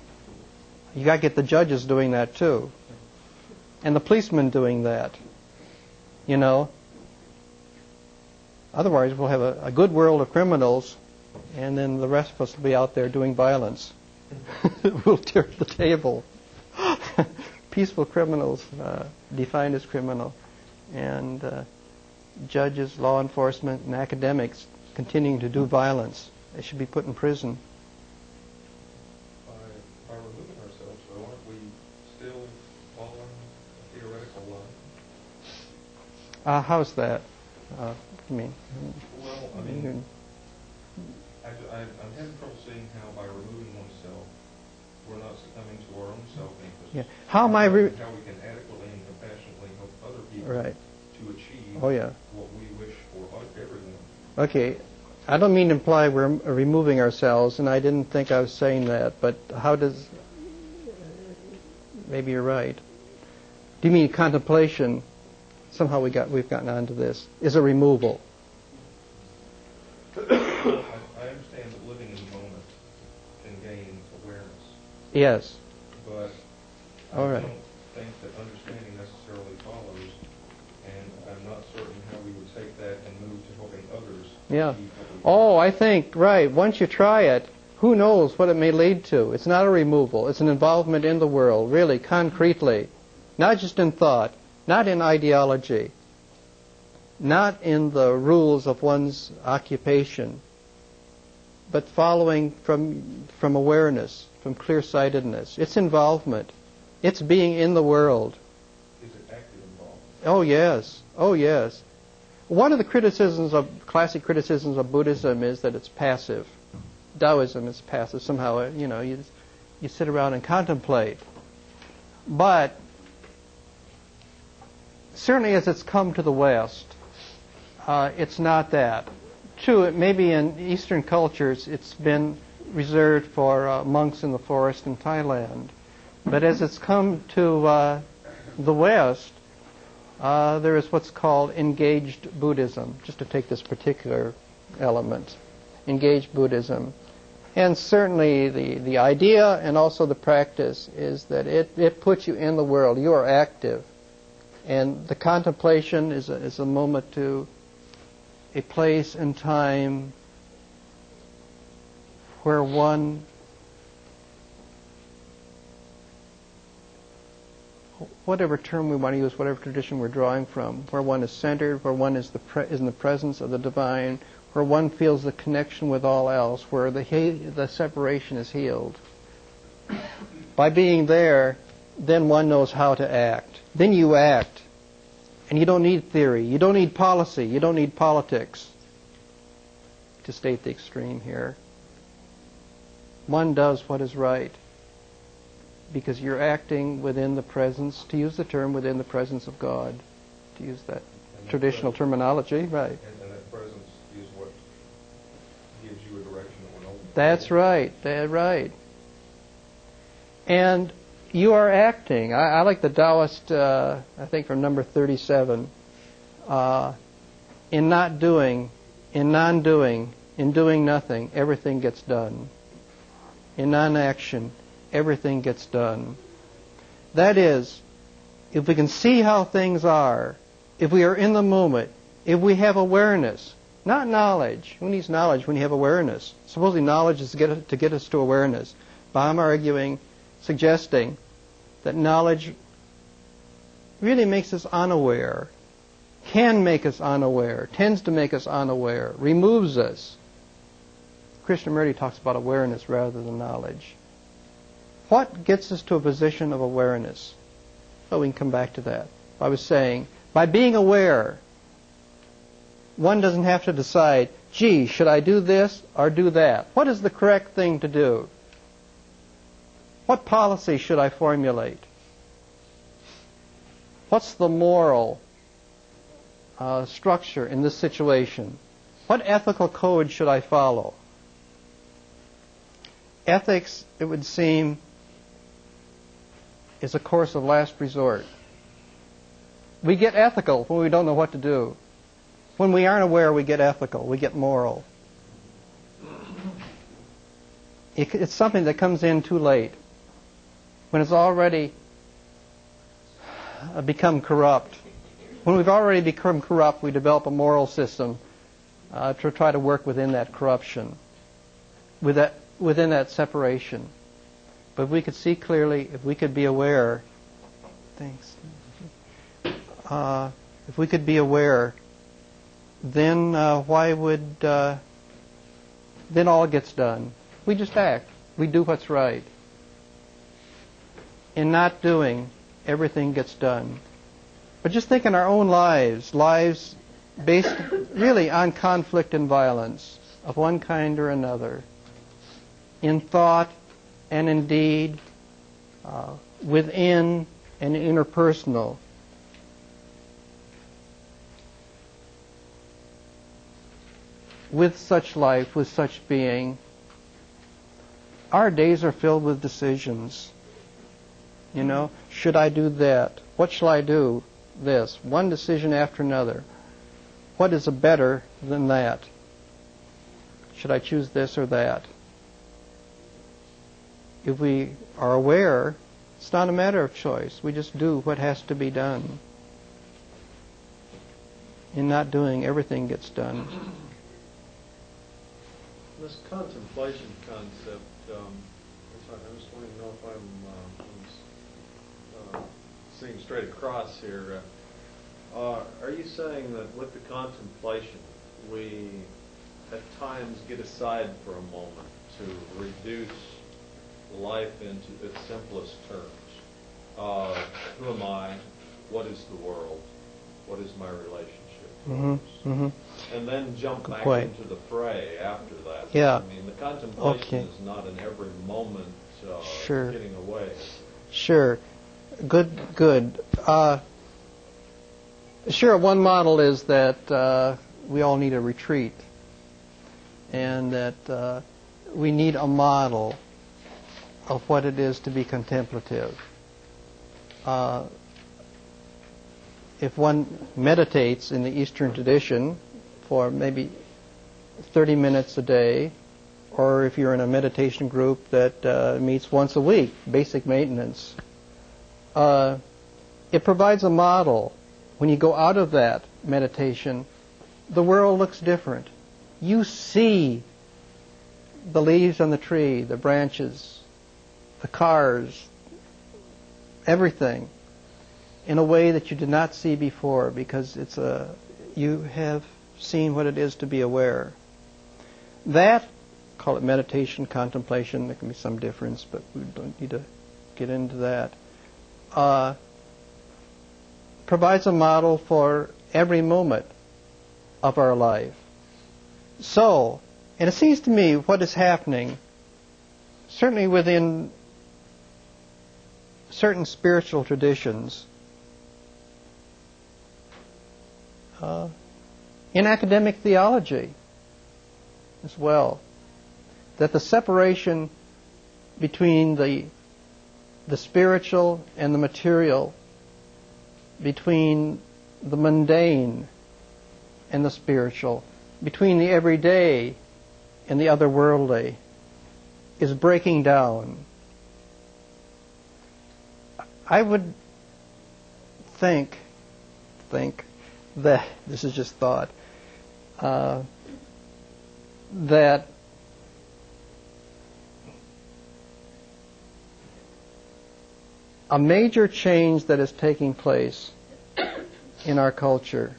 you got to get the judges doing that too, and the policemen doing that, you know. Otherwise, we'll have a good world of criminals, and then the rest of us will be out there doing violence. We'll tear the table. Peaceful criminals defined as criminal, and judges, law enforcement, and academics continuing to do violence. They should be put in prison. By removing ourselves, though, aren't we still following a theoretical line? How's that? I mean, Well, I mean, I'm having trouble seeing how by removing oneself, we're not succumbing to our own self-interest. yeah. How am I? How we can adequately and compassionately help other people Right. to achieve Oh yeah. what we wish for everyone. Okay. I don't mean to imply we're removing ourselves, and I didn't think I was saying that, but how does... Maybe you're right. Do you mean contemplation? Somehow we've gotten onto this. Is a removal. I understand that living in the moment can gain awareness, Yes. but All I right. don't think that understanding necessarily follows, and I'm not certain how we would take that and move to helping others. Yeah. achieve what we Oh, want. I think, right. Once you try it, who knows what it may lead to. It's not a removal. It's an involvement in the world, really, concretely. Not just in thought, not in ideology, not in the rules of one's occupation, but following from awareness, from clear-sightedness. It's involvement. It's being in the world. Is it active involvement? Oh, yes. Oh, yes. One of the classic criticisms of Buddhism is that it's passive. Taoism is passive. Somehow, you know, you sit around and contemplate. But certainly as it's come to the West, it's not that. True, maybe in Eastern cultures it's been reserved for monks in the forest in Thailand. But as it's come to the West, there is what's called engaged Buddhism, just to take this particular element. Engaged Buddhism. And certainly the idea and also the practice is that it puts you in the world. You are active. And the contemplation is a moment to a place and time where one whatever term we want to use, whatever tradition we're drawing from, where one is centered, where one is in the presence of the divine, where one feels the connection with all else, where the separation is healed. By being there, then one knows how to act. Then you act. And you don't need theory. You don't need policy. You don't need politics. To state the extreme here. One does what is right. Because you're acting within the presence, to use the term, within the presence of God. To use that traditional terminology, right. And that presence is what gives you a direction that will open. That's right. That's right. And you are acting. I like the Taoist, I think from number 37. In not doing, in non-doing, in doing nothing, everything gets done. In non-action, everything gets done. That is, if we can see how things are, if we are in the moment, if we have awareness, not knowledge. Who needs knowledge when you have awareness? Supposedly knowledge is to get us to awareness. But I'm arguing, suggesting that knowledge really makes us unaware, can make us unaware, tends to make us unaware, removes us. Krishnamurti talks about awareness rather than knowledge. What gets us to a position of awareness? So we can come back to that. I was saying, by being aware, one doesn't have to decide, gee, should I do this or do that? What is the correct thing to do? What policy should I formulate? What's the moral structure in this situation? What ethical code should I follow? Ethics, it would seem, is a course of last resort. We get ethical when we don't know what to do. When we aren't aware, we get ethical, we get moral. It's something that comes in too late. When it's already become corrupt. When we've already become corrupt, we develop a moral system to try to work within that corruption, within that separation. But if we could see clearly, if we could be aware, thanks. If we could be aware, then then all gets done. We just act. We do what's right. In not doing, everything gets done. But just think in our own lives based really on conflict and violence of one kind or another, in thought and in deed, within and interpersonal. With such life, with such being, our days are filled with decisions. You know, should I do that? What shall I do? This. One decision after another. What is a better than that? Should I choose this or that? If we are aware, it's not a matter of choice. We just do what has to be done. In not doing, everything gets done. This contemplation concept, I just want to know if I'm seeing straight across here. Are you saying that with the contemplation, we at times get aside for a moment to reduce life into its simplest terms? Who am I? What is the world? What is my relationship to others? Mm-hmm. And then jump back point. into the fray after that. Yeah. I mean, the contemplation Okay. is not in every moment Sure. getting away. Sure. Good. Sure, one model is that we all need a retreat. And that we need a model of what it is to be contemplative. if one meditates in the Eastern tradition for maybe 30 minutes a day, or if you're in a meditation group that meets once a week, basic maintenance, it provides a model. When you go out of that meditation, the world looks different. You see the leaves on the tree, the branches, the cars, everything, in a way that you did not see before, because you have seen what it is to be aware. That, call it meditation, contemplation, there can be some difference, but we don't need to get into that, provides a model for every moment of our life. So, and it seems to me what is happening, certainly within certain spiritual traditions, in academic theology as well, that the separation between the spiritual and the material, between the mundane and the spiritual, between the everyday and the otherworldly, is breaking down. I would think that, this is just thought, that a major change that is taking place in our culture,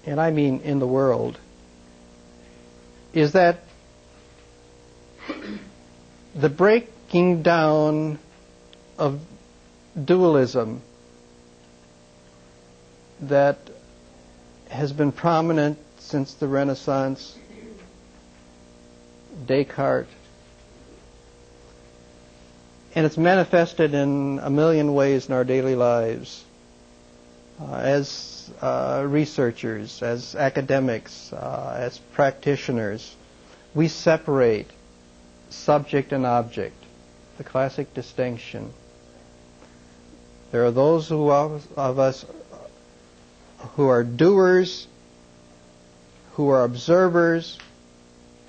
and I mean in the world, is that the breaking down of dualism that has been prominent since the Renaissance, Descartes, and it's manifested in a million ways in our daily lives. As researchers, as academics, as practitioners, we separate subject and object, the classic distinction. There are those of us who are doers, who are observers,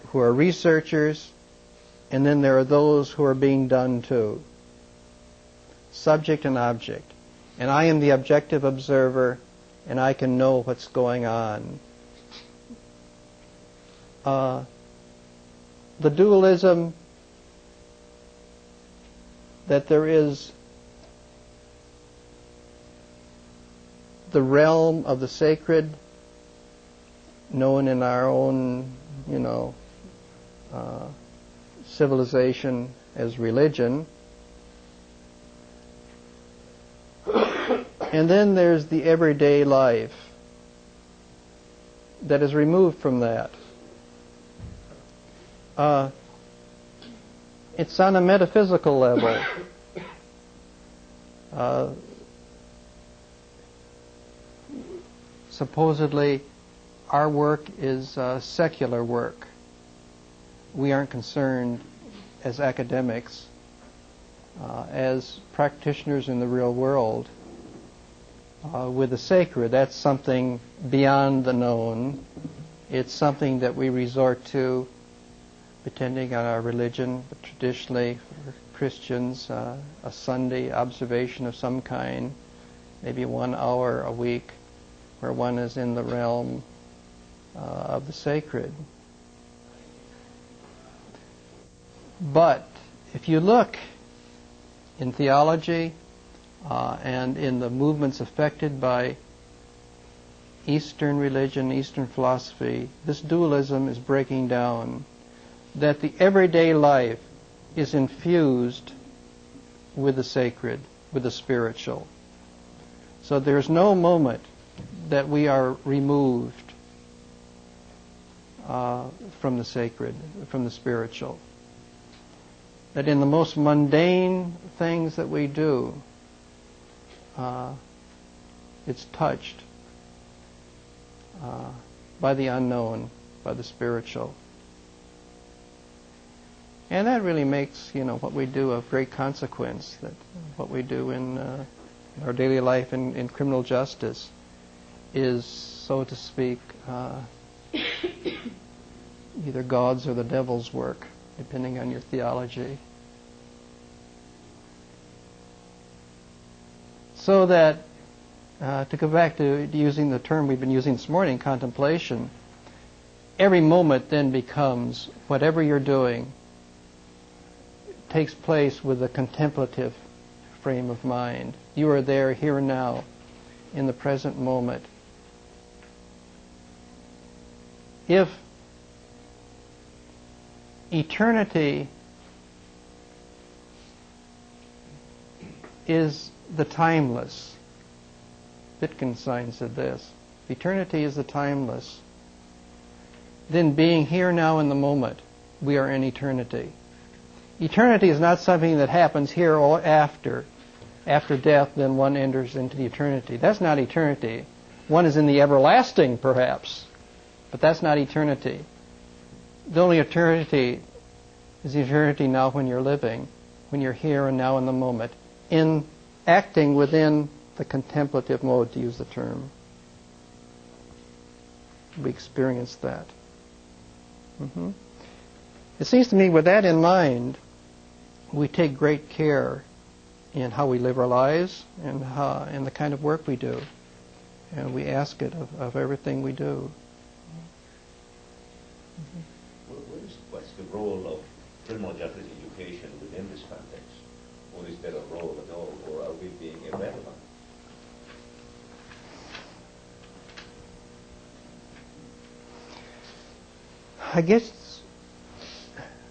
who are researchers, and then there are those who are being done to. Subject and object. And I am the objective observer, and I can know what's going on. The dualism that there is the realm of the sacred, known in our own, civilization as religion. And then there's the everyday life that is removed from that. It's on a metaphysical level. Supposedly, our work is secular work. We aren't concerned as academics, as practitioners in the real world, with the sacred. That's something beyond the known. It's something that we resort to, depending on our religion, but traditionally for Christians, a Sunday observation of some kind, maybe 1 hour a week, where one is in the realm of the sacred. But if you look in theology and in the movements affected by Eastern religion, Eastern philosophy, this dualism is breaking down. That the everyday life is infused with the sacred, with the spiritual. So there's no moment that we are removed from the sacred, from the spiritual. That in the most mundane things that we do, it's touched by the unknown, by the spiritual. And that really makes, what we do of great consequence, that what we do in our daily life in criminal justice is, so to speak, either God's or the devil's work, depending on your theology. So that, to go back to using the term we've been using this morning, contemplation, every moment then becomes, whatever you're doing, takes place with a contemplative frame of mind. You are there, here and now, in the present moment. If eternity is the timeless, Wittgenstein said this, eternity is the timeless, then being here now in the moment, we are in eternity. Eternity is not something that happens here or after. After death, then one enters into the eternity. That's not eternity. One is in the everlasting, perhaps, but that's not eternity. The only eternity is eternity now when you're living, when you're here and now in the moment, in acting within the contemplative mode, to use the term. We experience that. It seems to me, with that in mind, we take great care in how we live our lives and the kind of work we do. And we ask it of everything we do. What's the role of criminal justice education within this context? Or is there a role at all, or are we being irrelevant? I guess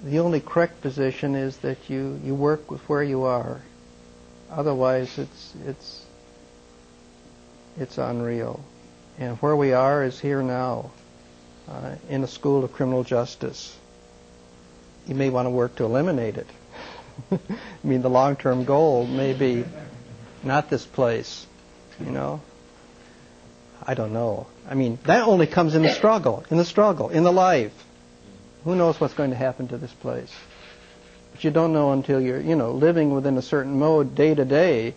the only correct position is that you work with where you are. Otherwise, it's unreal. And where we are is here now, in a school of criminal justice. You may want to work to eliminate it. I mean, the long-term goal may be not this place, you know. I don't know. I mean, that only comes in the struggle, in the life. Who knows what's going to happen to this place? But you don't know until you're, living within a certain mode day to day,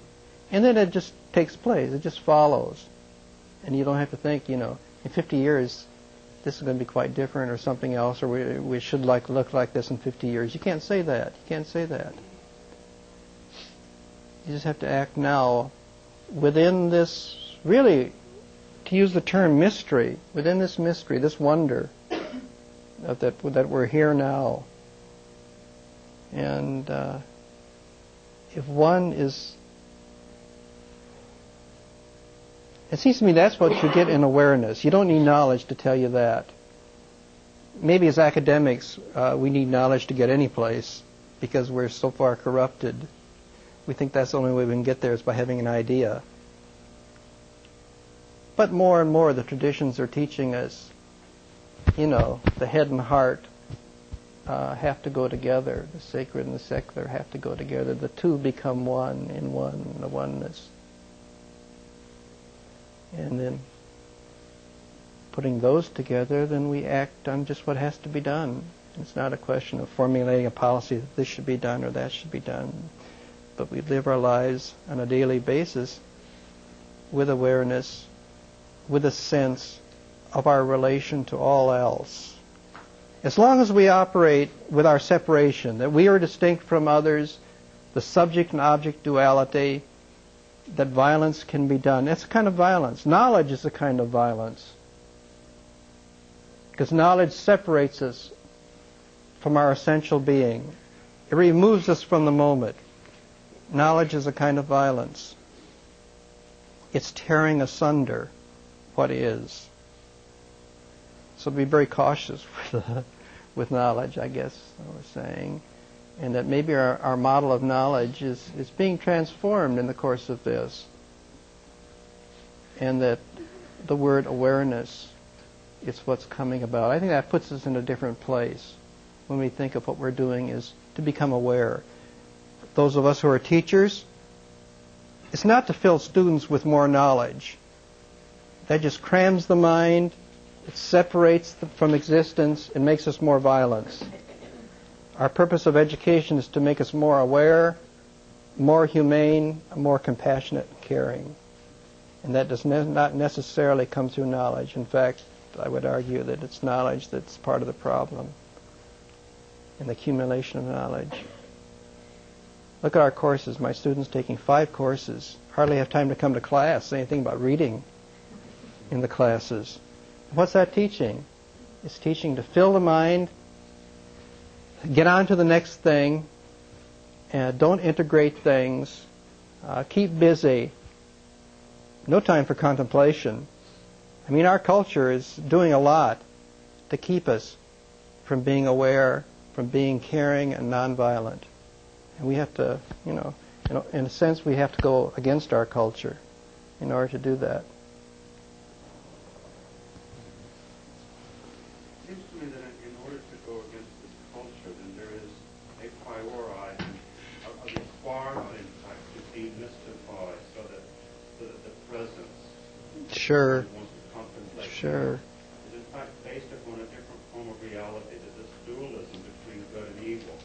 and then it just takes place. It just follows. And you don't have to think, in 50 years, this is going to be quite different or something else, or we should look like this in 50 years. You can't say that. You can't say that. You just have to act now within this, really, to use the term mystery, within this mystery, this wonder that we're here now. And if one is... It seems to me that's what you get in awareness. You don't need knowledge to tell you that. Maybe as academics, we need knowledge to get any place because we're so far corrupted. We think that's the only way we can get there is by having an idea. But more and more the traditions are teaching us, the head and heart have to go together. The sacred and the secular have to go together. The two become one in one, the oneness. And then putting those together, then we act on just what has to be done. It's not a question of formulating a policy that this should be done or that should be done. But we live our lives on a daily basis with awareness, with a sense of our relation to all else. As long as we operate with our separation, that we are distinct from others, the subject and object duality, that violence can be done. It's a kind of violence. Knowledge is a kind of violence. Because knowledge separates us from our essential being. It removes us from the moment. Knowledge is a kind of violence. It's tearing asunder what is. So be very cautious with knowledge, I guess I was saying. And that maybe our model of knowledge is being transformed in the course of this. And that the word awareness is what's coming about. I think that puts us in a different place when we think of what we're doing is to become aware. Those of us who are teachers, it's not to fill students with more knowledge. That just crams the mind, it separates them from existence, and makes us more violent. Our purpose of education is to make us more aware, more humane, more compassionate, and caring. And that does not necessarily come through knowledge. In fact, I would argue that it's knowledge that's part of the problem, and the accumulation of knowledge. Look at our courses. My students taking 5 courses hardly have time to come to class, say anything about reading in the classes. What's that teaching? It's teaching to fill the mind, get on to the next thing, and don't integrate things, keep busy, no time for contemplation. I mean, our culture is doing a lot to keep us from being aware, from being caring and nonviolent. And we have to, in a sense, we have to go against our culture in order to do that. It seems to me that in order to go against this culture, then there is a priori, a requirement, in fact, to demystify so that the presence Sure. wants to contemplate Sure. is in fact based upon a different form of reality, that this dualism between good and evil,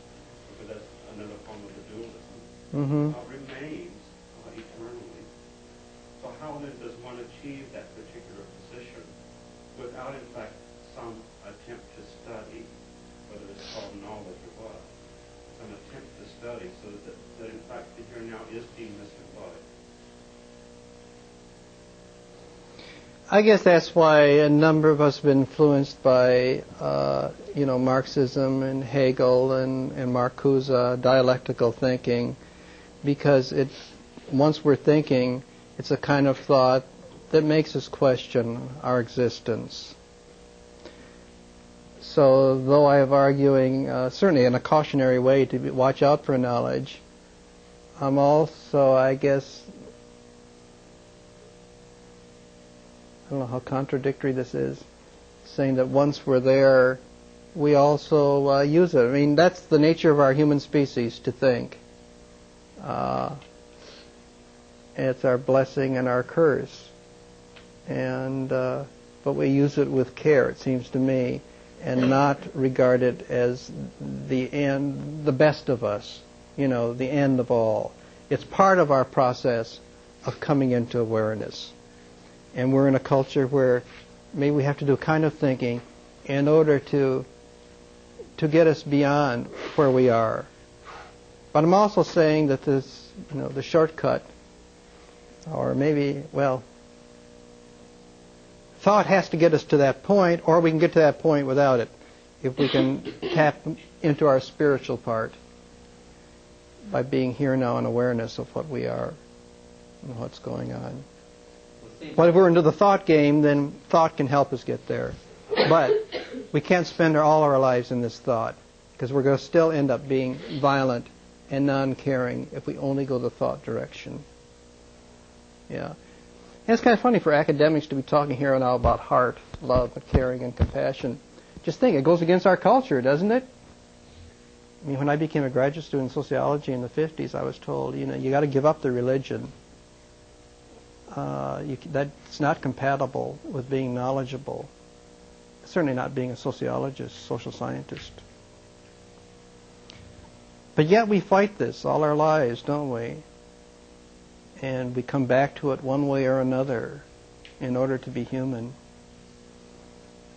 because that's another form of the dualism, remains eternally. So how then does one achieve that particular position without, in fact, some attempt to study, whether it's called knowledge or what, some attempt to study so that in fact the here and now is demystified? I guess that's why a number of us have been influenced by, Marxism and Hegel and Marcuse, dialectical thinking, because once we're thinking, it's a kind of thought that makes us question our existence. So, though I am arguing, certainly in a cautionary way, to watch out for knowledge, I'm also, I guess, I don't know how contradictory this is, saying that once we're there, we also use it. I mean, that's the nature of our human species, to think. It's our blessing and our curse. And but we use it with care, it seems to me, and not regard it as the end, the best of us, the end of all. It's part of our process of coming into awareness. And we're in a culture where maybe we have to do a kind of thinking in order to get us beyond where we are. But I'm also saying that this, the shortcut, or maybe, thought has to get us to that point, or we can get to that point without it, if we can tap into our spiritual part by being here now in awareness of what we are and what's going on. But if we're into the thought game, then thought can help us get there. But we can't spend all our lives in this thought, because we're going to still end up being violent and non-caring if we only go the thought direction. Yeah. And it's kind of funny for academics to be talking here now about heart, love, and caring, and compassion. Just think, it goes against our culture, doesn't it? I mean, when I became a graduate student in sociology in the 50s, I was told, you got to give up the religion. That's not compatible with being knowledgeable. Certainly not being a sociologist, social scientist. But yet we fight this all our lives, don't we? And we come back to it one way or another in order to be human.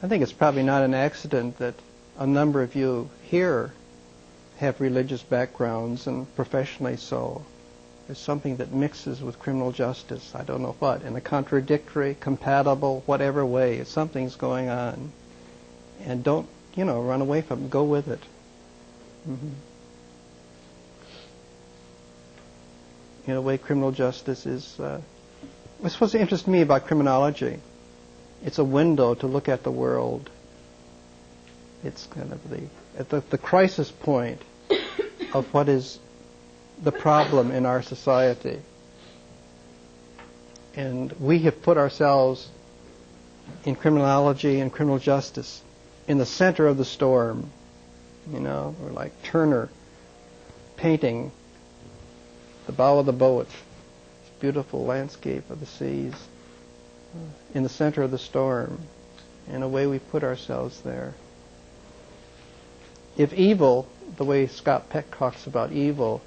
I think it's probably not an accident that a number of you here have religious backgrounds, and professionally so. There's something that mixes with criminal justice, I don't know what, in a contradictory, compatible, whatever way. Something's going on. And don't, run away from it. Go with it. In a way, criminal justice is... what's supposed to interest me about criminology? It's a window to look at the world. It's kind of the crisis point of what is the problem in our society. And we have put ourselves in criminology and criminal justice in the center of the storm. We're like Turner painting the bow of the boat, this beautiful landscape of the seas, in the center of the storm. In a way, we put ourselves there. If evil, the way Scott Peck talks about evil,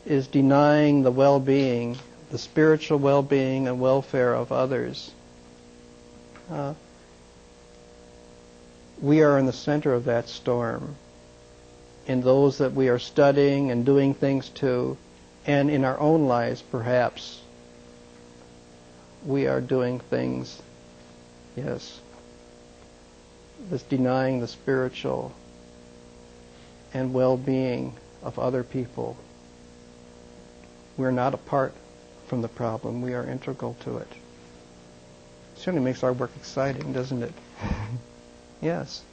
is denying the well-being, the spiritual well-being and welfare of others. We are in the center of that storm, in those that we are studying and doing things to, and in our own lives, perhaps, we are doing things, yes, that's denying the spiritual and well-being of other people. We're not apart from the problem. We are integral to it. It certainly makes our work exciting, doesn't it? Yes.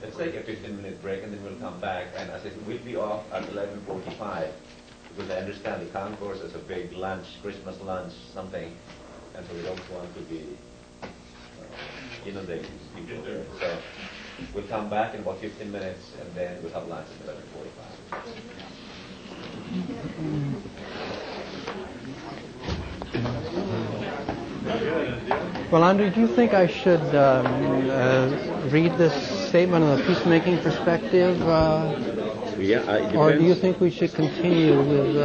Let's take a 15-minute break and then we'll come back. And I said we'll be off at 11:45 because I understand the concourse is a big lunch, Christmas lunch, something, and so we don't want to be inundated with people there. So we'll come back in about 15 minutes and then we'll have lunch at 11:45. Well, Andrew, do you think I should read this statement on the peacemaking perspective? Or do you think we should continue with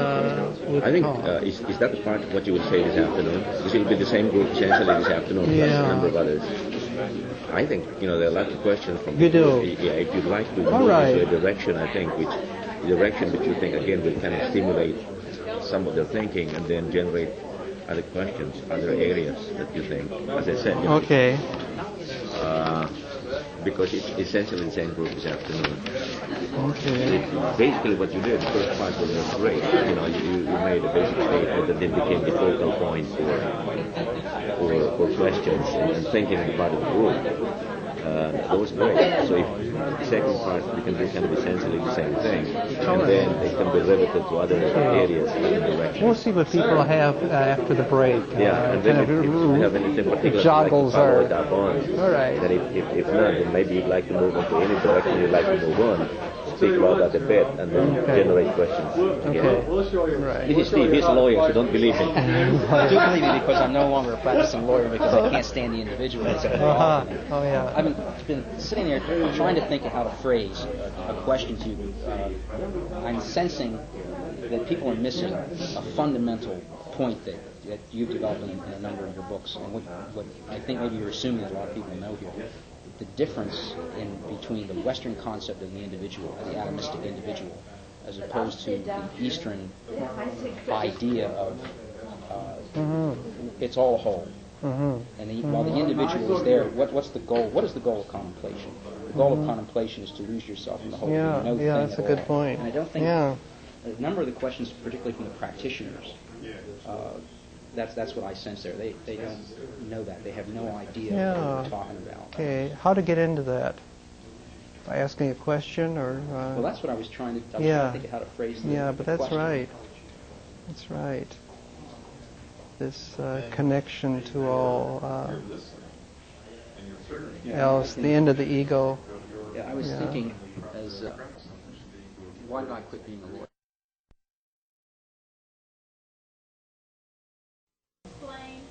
I think, talk? is that part of what you will say this afternoon? Because it will be the same group essentially this afternoon, plus a number of others. I think, there are lots of questions from You do? Yeah, if you'd like to All move right. into a direction, I think, which you think, again, will kind of stimulate some of their thinking and then generate other questions, other areas that you think, as I said. Okay. Because it's essentially the same group this afternoon. Okay. Basically what you did, the first part was great. You made a basic statement that then became the focal point for questions and thinking on the part of the group. That was great. So if the second part, we can do kind of essentially the same thing. And then it can be riveted to other areas, other directions. We'll see what people have after the break. Yeah, and then if you have anything particular joggles like to follow are- it up on, All right. then if not, then maybe you'd like to move on to any direction you'd like to move on, speak about that a bit, and then generate questions. Okay. Right. This is Steve, he's a lawyer, so don't believe him. I do believe it because I'm no longer a practicing lawyer because I can't stand the individualism. Uh-huh. Oh, yeah. I've been sitting there trying to think of how to phrase a question to you. I'm sensing that people are missing a fundamental point that you've developed in a number of your books, and what I think maybe you're assuming that a lot of people know here. The difference between the Western concept of the individual, the atomistic individual, as opposed to the Eastern idea of it's all whole. And while the individual is there, what's the goal? What is the goal of contemplation? The goal of contemplation is to lose yourself in the whole. Yeah, no yeah, thing that's a at good all. point. And I don't think Yeah. a number of the questions, particularly from the practitioners, that's what I sense there. They don't know that. They have no idea what we're talking about. Okay. How to get into that? By asking a question or? Well, that's what I was trying to. I was trying to think of how to phrase the Yeah, but that's question. right. That's right. This connection to all else, the end of the ego. Yeah, I was thinking as why did I quit being a lawyer? Explain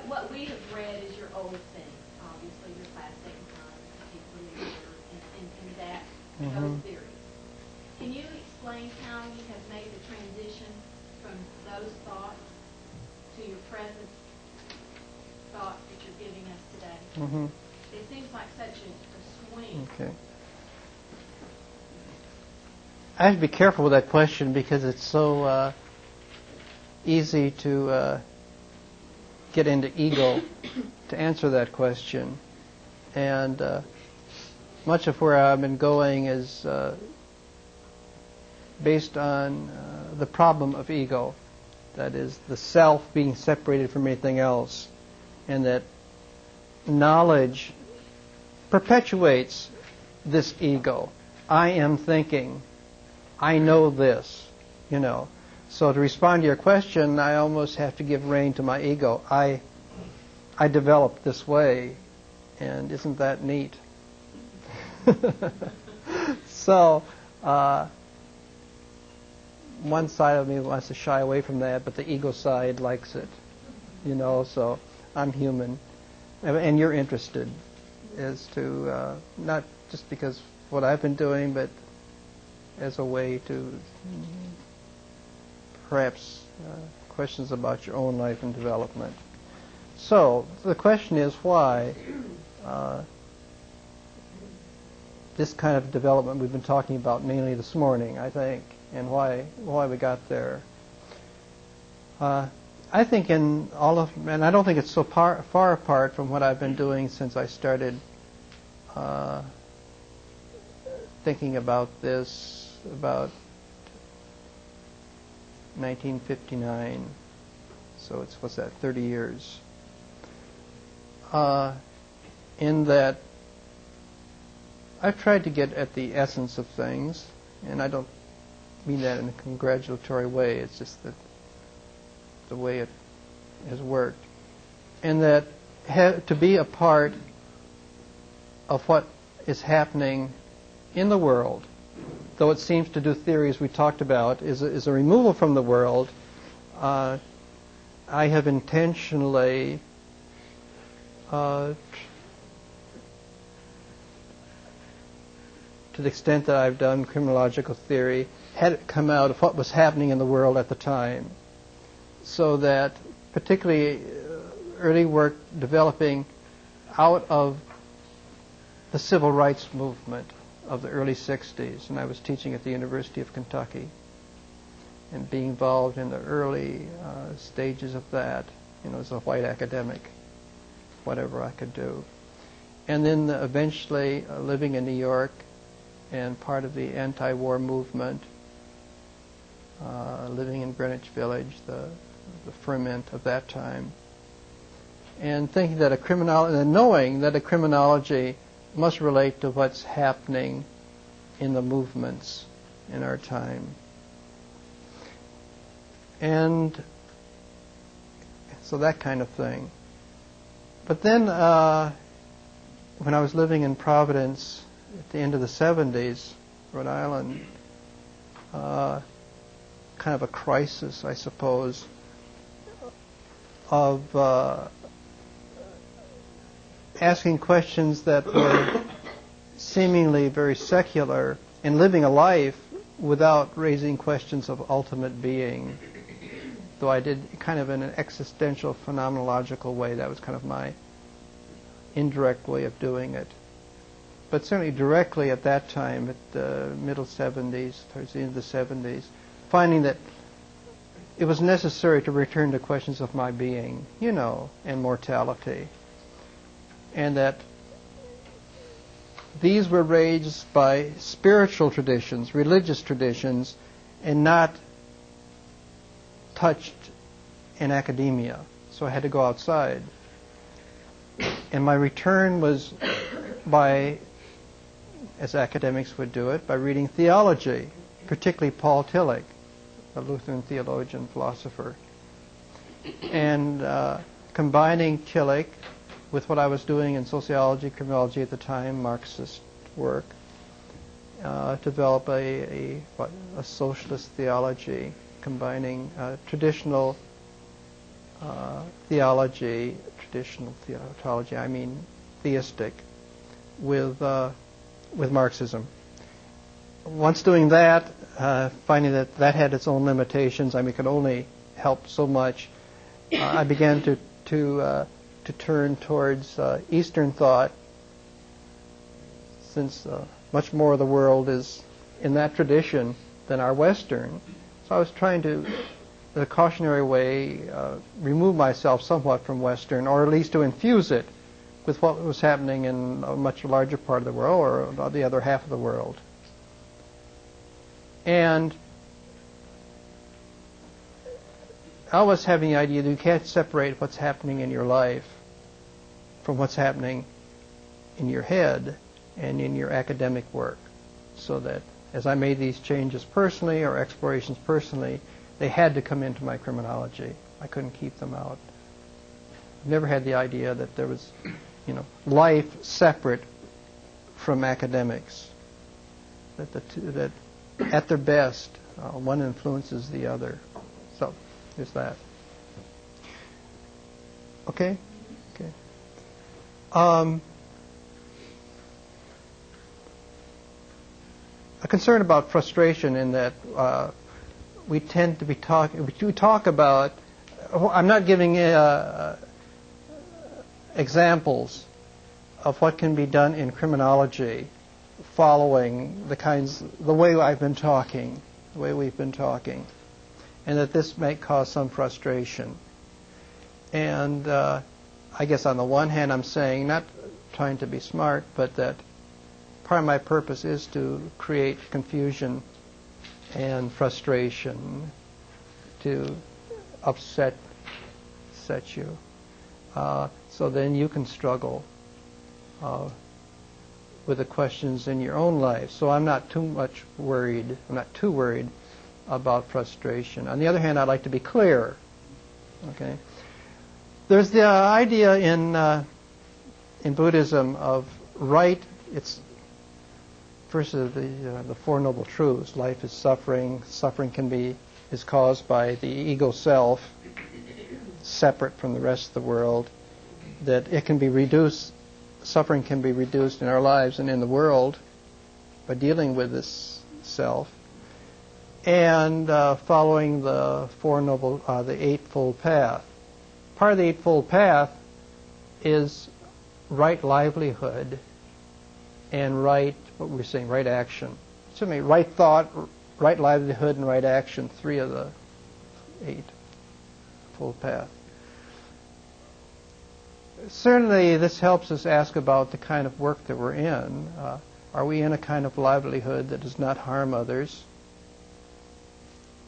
what we have read is your old thing, obviously your classic particularly in that those theories. Can you explain how you have made the transition from those thoughts to your present thoughts that you're giving us today? It seems like such a swing. Okay. I have to be careful with that question because it's so easy to get into ego to answer that question. And much of where I've been going is based on the problem of ego. That is, the self being separated from anything else. And that knowledge perpetuates this ego. I am thinking. I know this, So to respond to your question, I almost have to give rein to my ego. I developed this way, and isn't that neat? So one side of me wants to shy away from that, but the ego side likes it. so I'm human. And you're interested as to, not just because of what I've been doing, but as a way to perhaps questions about your own life and development. So the question is why this kind of development we've been talking about mainly this morning, I think, and why we got there. I think in all of, and I don't think it's so far apart from what I've been doing since I started thinking about this about 1959. So it's, what's that, 30 years. In that I've tried to get at the essence of things, and I don't mean that in a congratulatory way. It's just that the way it has worked, and that to be a part of what is happening in the world, though it seems to do theories we talked about, is a removal from the world. I have intentionally to the extent that I've done criminological theory, had it come out of what was happening in the world at the time. So that particularly early work developing out of the civil rights movement of the early 60s, and I was teaching at the University of Kentucky, and being involved in the early stages of that, as a white academic, whatever I could do. And then eventually living in New York and part of the anti-war movement, living in Greenwich Village, the ferment of that time, and thinking that knowing that a criminology must relate to what's happening in the movements in our time. And so that kind of thing. But then when I was living in Providence at the end of the 70s, Rhode Island, kind of a crisis, I suppose, of asking questions that were seemingly very secular and living a life without raising questions of ultimate being, though I did kind of in an existential phenomenological way. That was kind of my indirect way of doing it. But certainly directly at that time, at the middle 70s, towards the end of the 70s, finding that it was necessary to return to questions of my being, and mortality. And that these were raised by spiritual traditions, religious traditions, and not touched in academia. So I had to go outside. And my return was by, as academics would do it, by reading theology, particularly Paul Tillich, a Lutheran theologian, philosopher, and combining Tillich with what I was doing in sociology, criminology at the time, Marxist work, develop a socialist theology, combining traditional theology, I mean theistic, with Marxism. Once doing that, finding that had its own limitations, it could only help so much, I began to turn towards Eastern thought, since much more of the world is in that tradition than our Western. So I was trying to, in a cautionary way, remove myself somewhat from Western, or at least to infuse it with what was happening in a much larger part of the world, or the other half of the world. And I was having the idea that you can't separate what's happening in your life from what's happening in your head and in your academic work. So that as I made these changes personally, or explorations personally, they had to come into my criminology. I couldn't keep them out. I've never had the idea that there was, life separate from academics. That at their best, one influences the other. So there's that. Okay? Okay. A concern about frustration in that we tend to be we talk about, I'm not giving examples of what can be done in criminology following the way I've been talking, the way we've been talking, and that this may cause some frustration. And I guess on the one hand I'm saying, not trying to be smart, but that part of my purpose is to create confusion and frustration, to upset you. So then you can struggle with the questions in your own life. So I'm not too worried about frustration. On the other hand, I'd like to be clear. Okay? There's the idea in Buddhism of right. It's first of the Four Noble Truths. Life is suffering. Suffering is caused by the ego self, separate from the rest of the world. That it can be reduced. Suffering can be reduced in our lives and in the world by dealing with this self, and following the the Eightfold Path. Part of the Eightfold Path is right livelihood and right action. Right thought, right livelihood, and right action. 3 of the Eightfold Path. Certainly, this helps us ask about the kind of work that we're in. Are we in a kind of livelihood that does not harm others?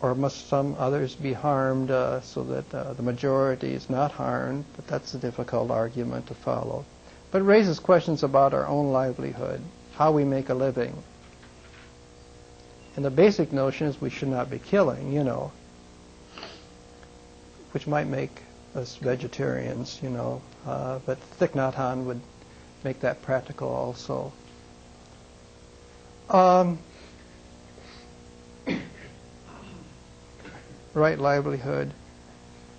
Or must some others be harmed so that the majority is not harmed? But that's a difficult argument to follow. But it raises questions about our own livelihood, how we make a living. And the basic notion is we should not be killing, which might make us vegetarians, but Thich Nhat Hanh would make that practical also. Right livelihood.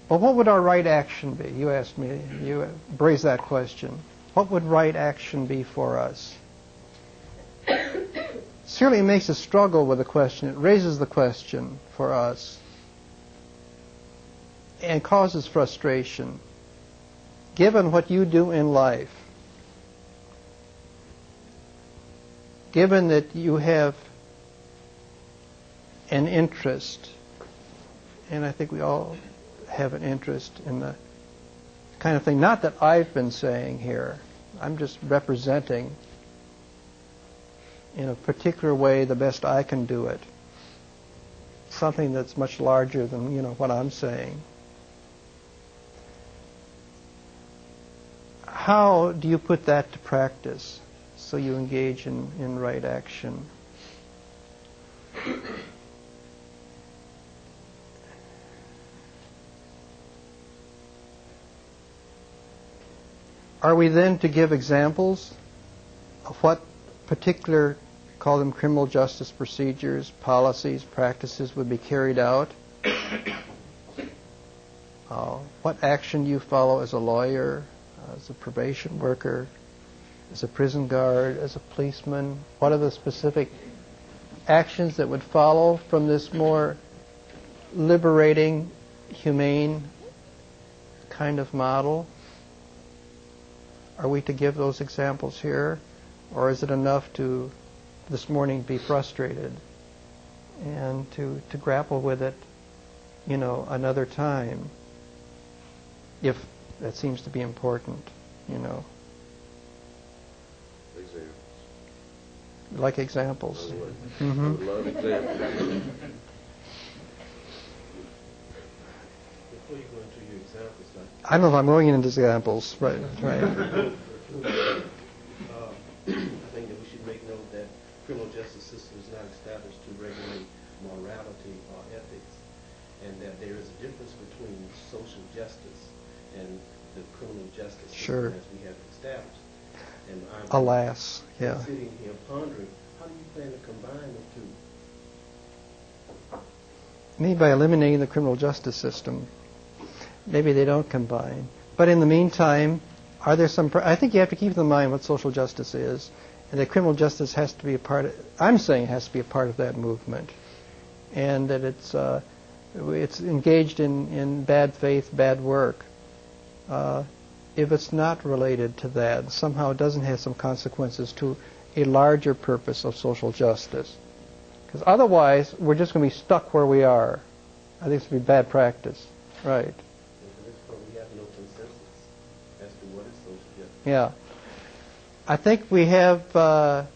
Well, what would our right action be? You asked me, you raised that question. What would right action be for us? Certainly it makes us struggle with the question. It raises the question for us and causes frustration. Given what you do in life, given that you have an interest, and I think we all have an interest in the kind of thing, not that I've been saying here, I'm just representing in a particular way the best I can do it, something that's much larger than what I'm saying. How do you put that to practice so you engage in right action? Are we then to give examples of what particular, call them criminal justice procedures, policies, practices would be carried out? What action you follow as a lawyer, as a probation worker, as a prison guard, as a policeman? What are the specific actions that would follow from this more liberating, humane kind of model? Are we to give those examples here? Or is it enough to, this morning, be frustrated and to grapple with it, another time, if that seems to be important, Examples. Like examples. I would love examples. Before you go into your examples, I don't know if I'm going into examples, right. I think that we should make note that criminal justice system is not established to regulate morality or ethics, and that there is a difference between social justice and the criminal justice system as we have established. And I'm Alas, yeah. sitting here pondering, how do you plan to combine the two? Maybe by eliminating the criminal justice system. Maybe they don't combine. But in the meantime, are there some... I think you have to keep in mind what social justice is, and that criminal justice has to be a part of... I'm saying it has to be a part of that movement, and that it's engaged in bad faith, bad work. If it's not related to that, somehow it doesn't have some consequences to a larger purpose of social justice. Because otherwise, we're just going to be stuck where we are. I think it's going to be bad practice. Right. We have no consensus as to what is social justice. Yeah. I think we have... a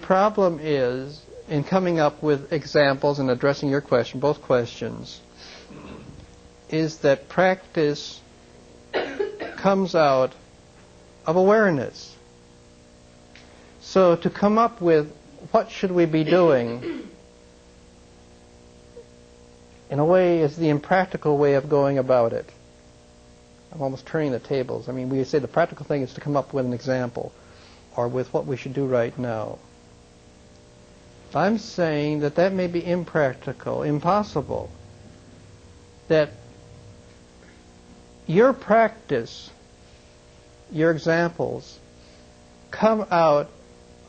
problem is, in coming up with examples and addressing your question, both questions, is that practice comes out of awareness. So to come up with what should we be doing, in a way, is the impractical way of going about it. I'm almost turning the tables. I mean, we say the practical thing is to come up with an example, or with what we should do right now. I'm saying that that may be impractical, impossible. That your practice, your examples, come out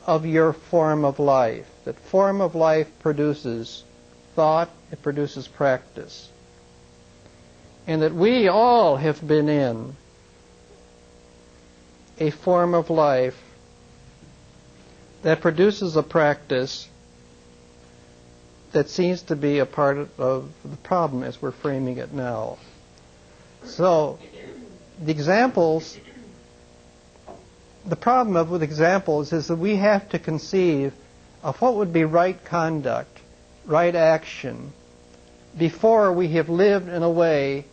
of your form of life. That form of life produces thought, it produces practice. And that we all have been in a form of life that produces a practice that seems to be a part of the problem as we're framing it now. So, the examples, the problem with examples is that we have to conceive of what would be right conduct, right action, before we have lived in a way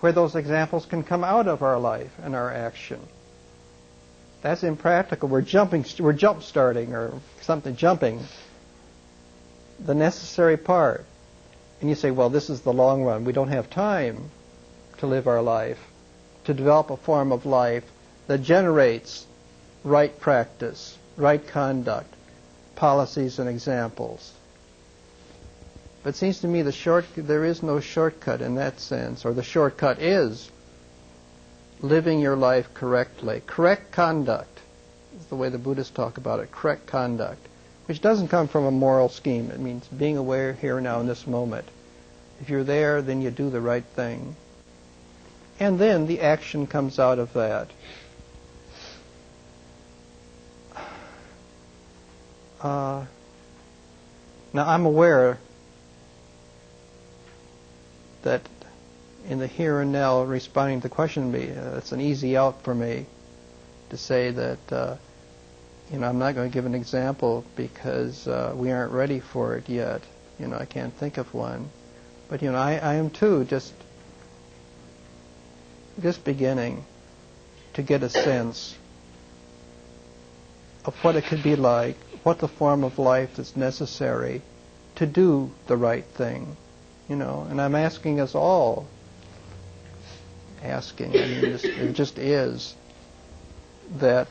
where those examples can come out of our life and our action. That's impractical. We're jump starting or something, jumping the necessary part. And you say, well, this is the long run. We don't have time to live our life, to develop a form of life that generates right practice, right conduct, policies and examples. But it seems to me there is no shortcut in that sense, or the shortcut is living your life correctly. Correct conduct is the way the Buddhists talk about it, correct conduct, which doesn't come from a moral scheme. It means being aware here now in this moment. If you're there, then you do the right thing. And then the action comes out of that. Now I'm aware that in the here and now, responding to the question, it's an easy out for me to say that I'm not going to give an example because we aren't ready for it yet. I can't think of one. But I am too just beginning to get a sense of what it could be like, what the form of life that's necessary to do the right thing. And I'm asking us all, it just is, that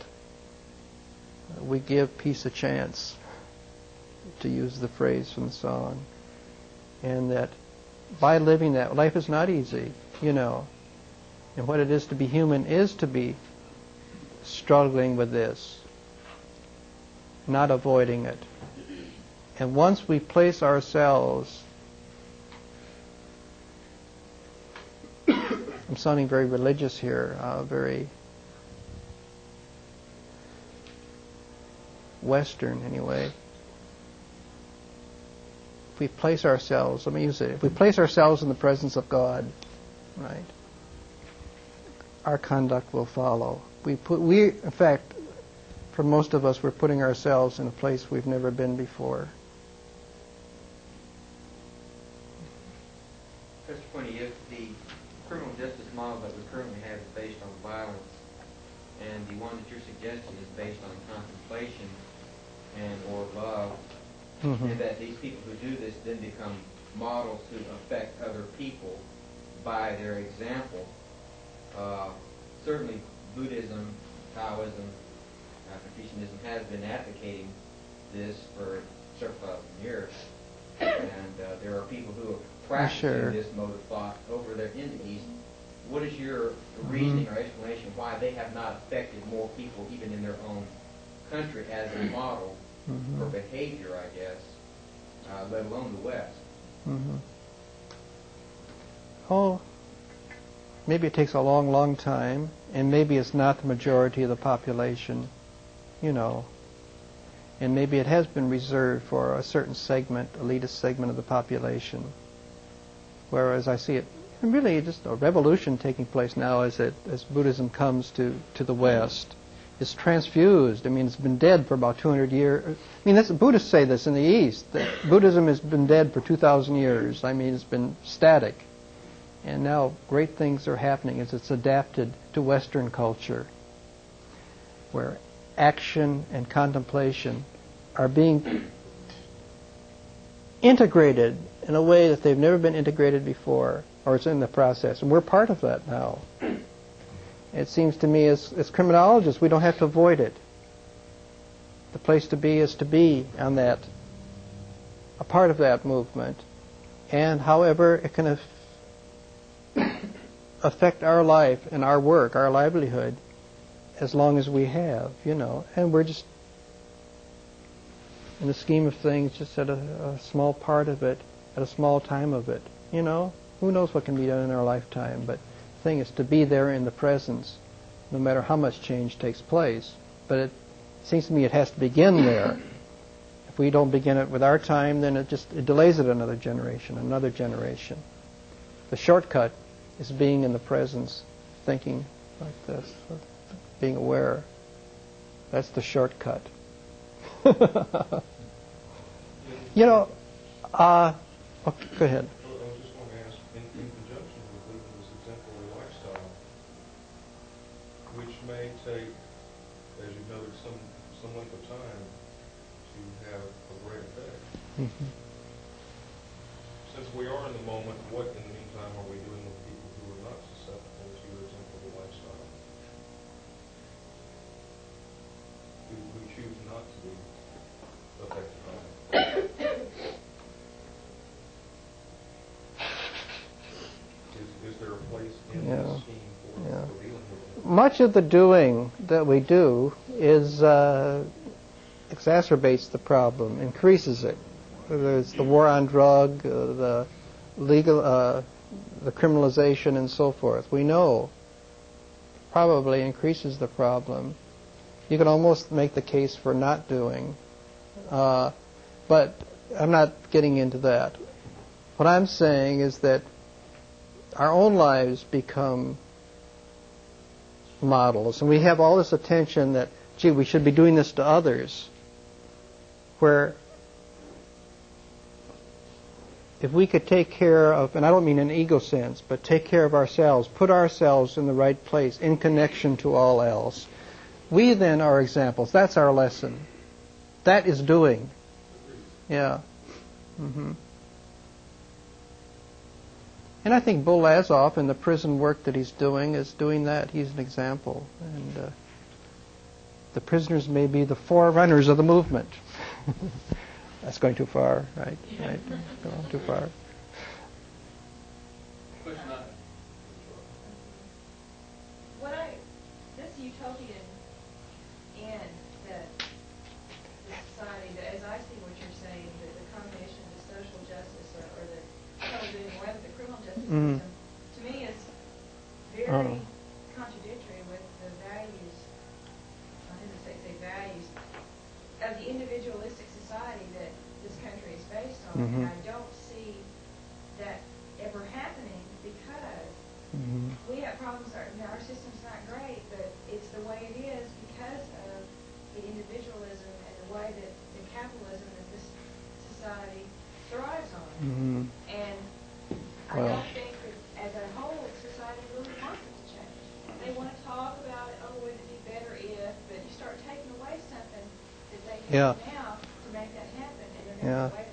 we give peace a chance, to use the phrase from the song, and that by living that, life is not easy, and what it is to be human is to be struggling with this, not avoiding it. And once we place ourselves, I'm sounding very religious here, very Western anyway. If we place ourselves, let me use it, if we place ourselves in the presence of God, right, our conduct will follow. In fact, for most of us, we're putting ourselves in a place we've never been before. Mr. Quinney, if the criminal justice model that we currently have is based on violence, and the one that you're suggesting is based on contemplation and or love, and that these people who do this then become models to affect other people by their example, certainly Buddhism, Taoism, Confucianism has been advocating this for several thousand years, and there are people who are practicing this mode of thought over there in the East what is your reasoning or explanation why they have not affected more people even in their own country as a model for behavior, I guess, let alone the West? Oh, maybe it takes a long, long time, and maybe it's not the majority of the population, and maybe it has been reserved for a certain segment, elitist segment of the population. Whereas I see it really just a revolution taking place now as Buddhism comes to the West. It's transfused. I mean, it's been dead for about 200 years. I mean, Buddhists say this in the East, that Buddhism has been dead for 2,000 years. I mean, it's been static. And now great things are happening as it's adapted to Western culture, where action and contemplation are being integrated in a way that they've never been integrated before, or it's in the process. And we're part of that now. It seems to me as criminologists, we don't have to avoid it. The place to be is to be on that, a part of that movement. And however it can affect our life and our work, our livelihood, as long as we have, And we're just, in the scheme of things, just at a small part of it, at a small time of it, Who knows what can be done in our lifetime, but the thing is to be there in the presence, no matter how much change takes place. But it seems to me it has to begin there. If we don't begin it with our time, then it delays it another generation. The shortcut is being in the presence, thinking like this, being aware. That's the shortcut. Go ahead. In conjunction with living this exemplary lifestyle, which may take, as you noted, some length of time to have a great effect. Since we are in the moment, what in the meantime are we doing with people who are not susceptible to your exemplary lifestyle? Who choose not to be affected by it? Is there a place in this scheme for dealing with it? Much of the doing that we do is exacerbates the problem, increases it. Whether it's the war on drug, the legal, the criminalization, and so forth. We know probably increases the problem. You can almost make the case for not doing, but I'm not getting into that. What I'm saying is that our own lives become models, and we have all this attention that, gee, we should be doing this to others, where if we could take care of, and I don't mean in an ego sense, but take care of ourselves, put ourselves in the right place, in connection to all else, we then are examples. That's our lesson. That is doing. Yeah. And I think Bull Lazoff in the prison work that he's doing is doing that. He's an example. And the prisoners may be the forerunners of the movement. That's going too far, right? Right. Going too far. This utopian end that the society, as I see what you're saying, the combination of the social justice or the doing away with the criminal justice system, to me is very contradictory with the values, I hesitate to say values, of the individualistic society that this country is based on. And I don't see that ever happening because we have problems. Our system's not great, but it's the way it is because of the individualism and the way that the capitalism that this society thrives on. And I don't think that as a whole society really wants it to change. They want to talk about it, wouldn't it be better if, but you start taking away something that they can do now to make that happen, and they're going to wait a minute.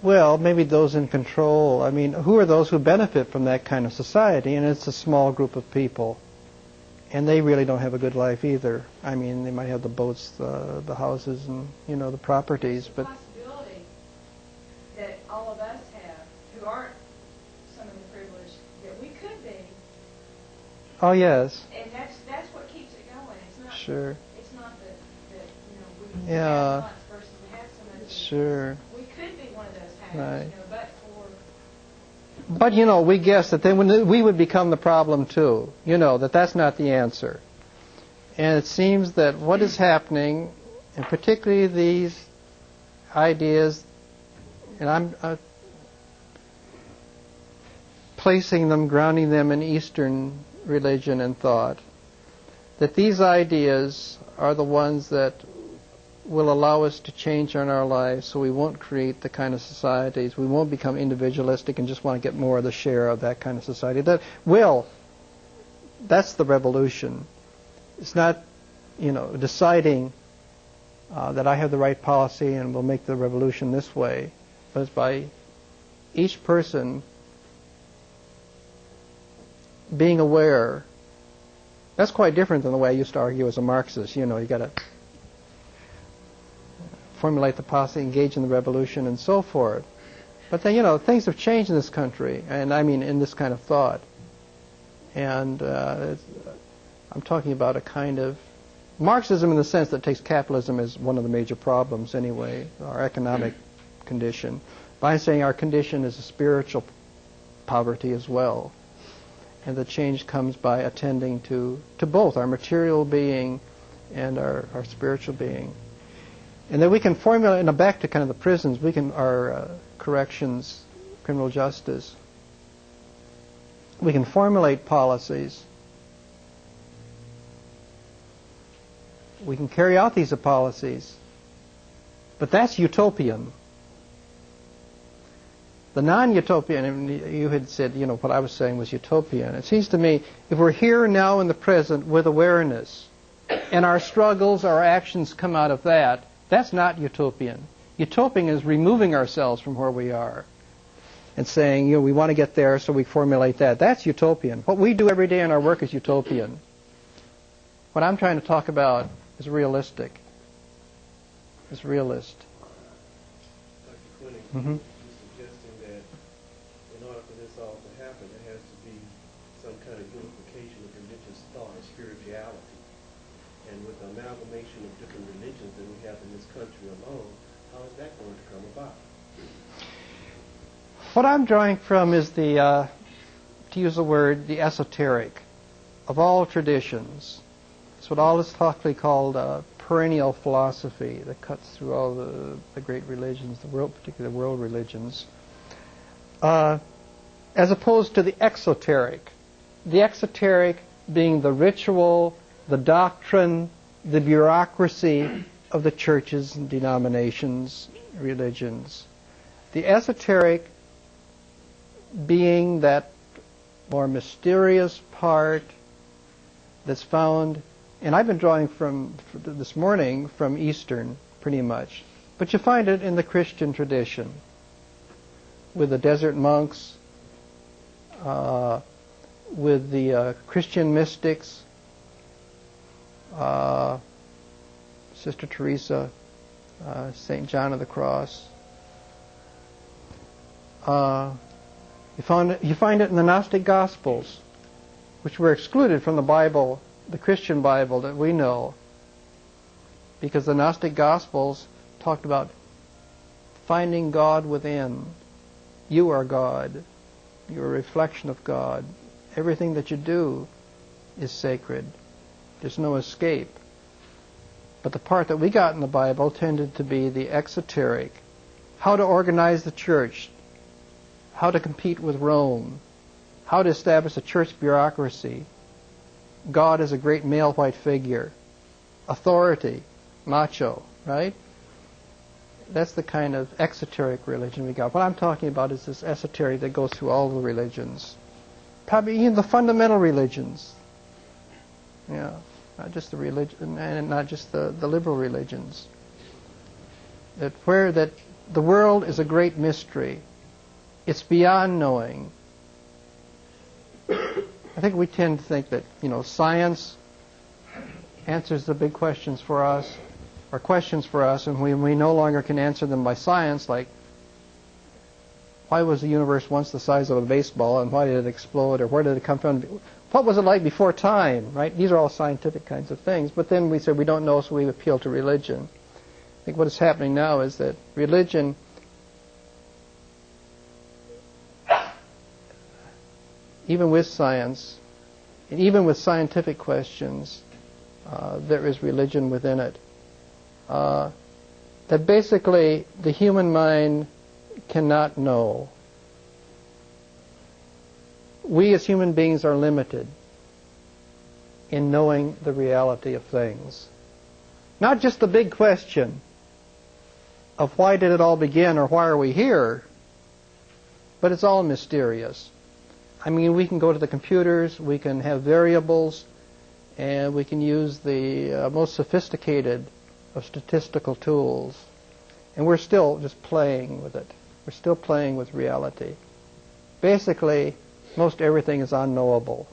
Well, maybe those in control. I mean, who are those who benefit from that kind of society? And it's a small group of people. And they really don't have a good life either. I mean, they might have the boats, the houses, and, the properties, but... There's a possibility that all of us have, who aren't some of the privileged, that we could Oh, yes. And that's what keeps it going. It's not. Sure. It's not we Yeah. have once versus we have some other. Sure. We could be one of those halves, Right. but for. But, we guess that then we would become the problem too. That's not the answer. And it seems that what is happening, and particularly these ideas, and I'm placing them, grounding them in Eastern religion and thought, that these ideas are the ones that will allow us to change in our lives so we won't create the kind of societies, we won't become individualistic and just want to get more of the share of that kind of society. That's the revolution. It's not, deciding that I have the right policy and will make the revolution this way, but it's by each person being aware. That's quite different than the way I used to argue as a Marxist. You got to formulate the policy, engage in the revolution, and so forth. But then, things have changed in this country, and I mean in this kind of thought. And I'm talking about a kind of Marxism in the sense that takes capitalism as one of the major problems anyway, our economic condition. But I'm saying our condition is a spiritual poverty as well. And the change comes by attending to both our material being and our spiritual being. And then we can formulate, and back to kind of the prisons, our corrections, criminal justice, we can formulate policies. We can carry out these policies. But that's utopian. The non-utopian, and you had said, what I was saying was utopian. It seems to me, if we're here now in the present with awareness, and our struggles, our actions come out of that, that's not utopian. Utopian is removing ourselves from where we are and saying, we want to get there, so we formulate that. That's utopian. What we do every day in our work is utopian. What I'm trying to talk about is realistic. Is realist. Dr. Quinney, Mm-hmm. you're suggesting that in order for this all to happen, there has to be some kind of unification of religious thought or spirituality. And with the amalgamation of different religions that we have in this country alone, how is that going to come about? What I'm drawing from is to use the word, the esoteric of all traditions. It's what all is talkly called perennial philosophy that cuts through all the great religions, particularly the world religions, as opposed to the exoteric. The exoteric being the ritual, the doctrine, the bureaucracy of the churches and denominations, religions. The esoteric being that more mysterious part that's found, and I've been drawing from this morning from Eastern pretty much, but you find it in the Christian tradition with the desert monks, with the Christian mystics, Sister Teresa, St. John of the Cross. You find it in the Gnostic Gospels, which were excluded from the Bible, the Christian Bible that we know, because the Gnostic Gospels talked about finding God within. You are God. You're a reflection of God. Everything that you do is sacred. There's no escape. But the part that we got in the Bible tended to be the exoteric. How to organize the church. How to compete with Rome. How to establish a church bureaucracy. God is a great male white figure. Authority. Macho. Right? That's the kind of exoteric religion we got. What I'm talking about is this esoteric that goes through all the religions. Probably even the fundamental religions. Yeah. Not just the religion, and not just the liberal religions. That the world is a great mystery. It's beyond knowing. I think we tend to think that, science answers the big questions for us, or questions for us, and we no longer can answer them by science, like why was the universe once the size of a baseball, and why did it explode, or where did it come from? what was it like before time, right? These are all scientific kinds of things. But then we said we don't know, so we appeal to religion. I think what is happening now is that religion even with science, and even with scientific questions, there is religion within it. That basically the human mind cannot know. We as human beings are limited in knowing the reality of things. Not just the big question of why did it all begin or why are we here, but it's all mysterious. I mean, we can go to the computers, we can have variables, and we can use the most sophisticated of statistical tools, and we're still just playing with it. We're still playing with reality. Basically, most everything is unknowable.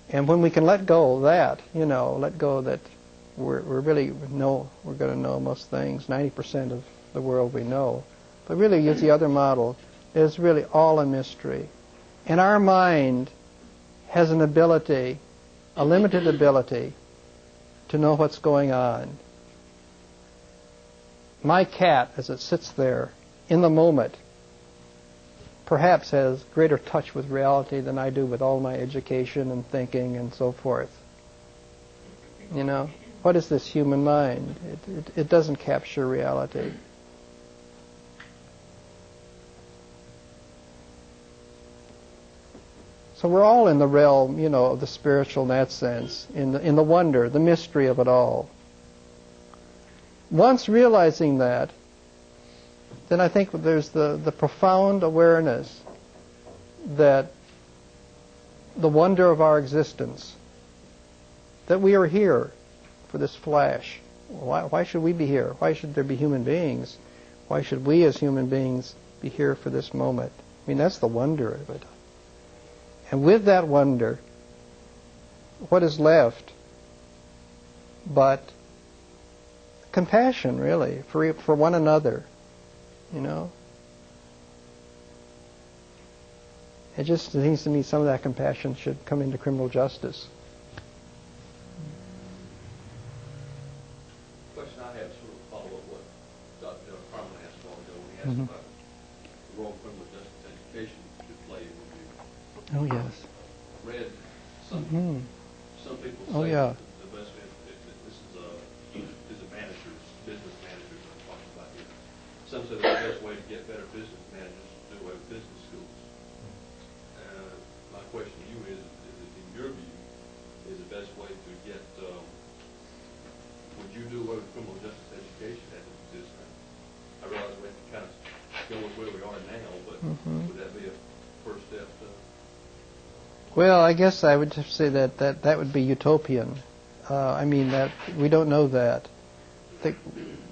And when we can let go of that, let go that we're going to know most things, 90% of the world we know. But really use the other model. It's really all a mystery. And our mind has an ability, a limited ability, to know what's going on. My cat, as it sits there in the moment, perhaps has greater touch with reality than I do with all my education and thinking and so forth. What is this human mind? It doesn't capture reality. So we're all in the realm, of the spiritual in that sense, in the wonder, the mystery of it all. Once realizing that, then I think there's the profound awareness that the wonder of our existence, that we are here for this flash. Why should we be here? Why should there be human beings? Why should we as human beings be here for this moment? I mean, that's the wonder of it. And with that wonder, what is left but compassion, really, for one another, It just seems to me some of that compassion should come into criminal justice. The question I have sort of follow up what Dr. Carmen asked a while ago when he asked about the role criminal justice education should play in review. Oh, yes. Read some people say yeah. the best way, this is a manager's, business managers I'm talking about here. Some say the best way to get better business managers is to do away with business schools. My question to you is in your view, is the best way to get, would you do away with criminal justice education as it exists now? I realize we have to kind of go with where we are now, but would that be a first step to... Well, I guess I would just say that would be utopian. That we don't know that.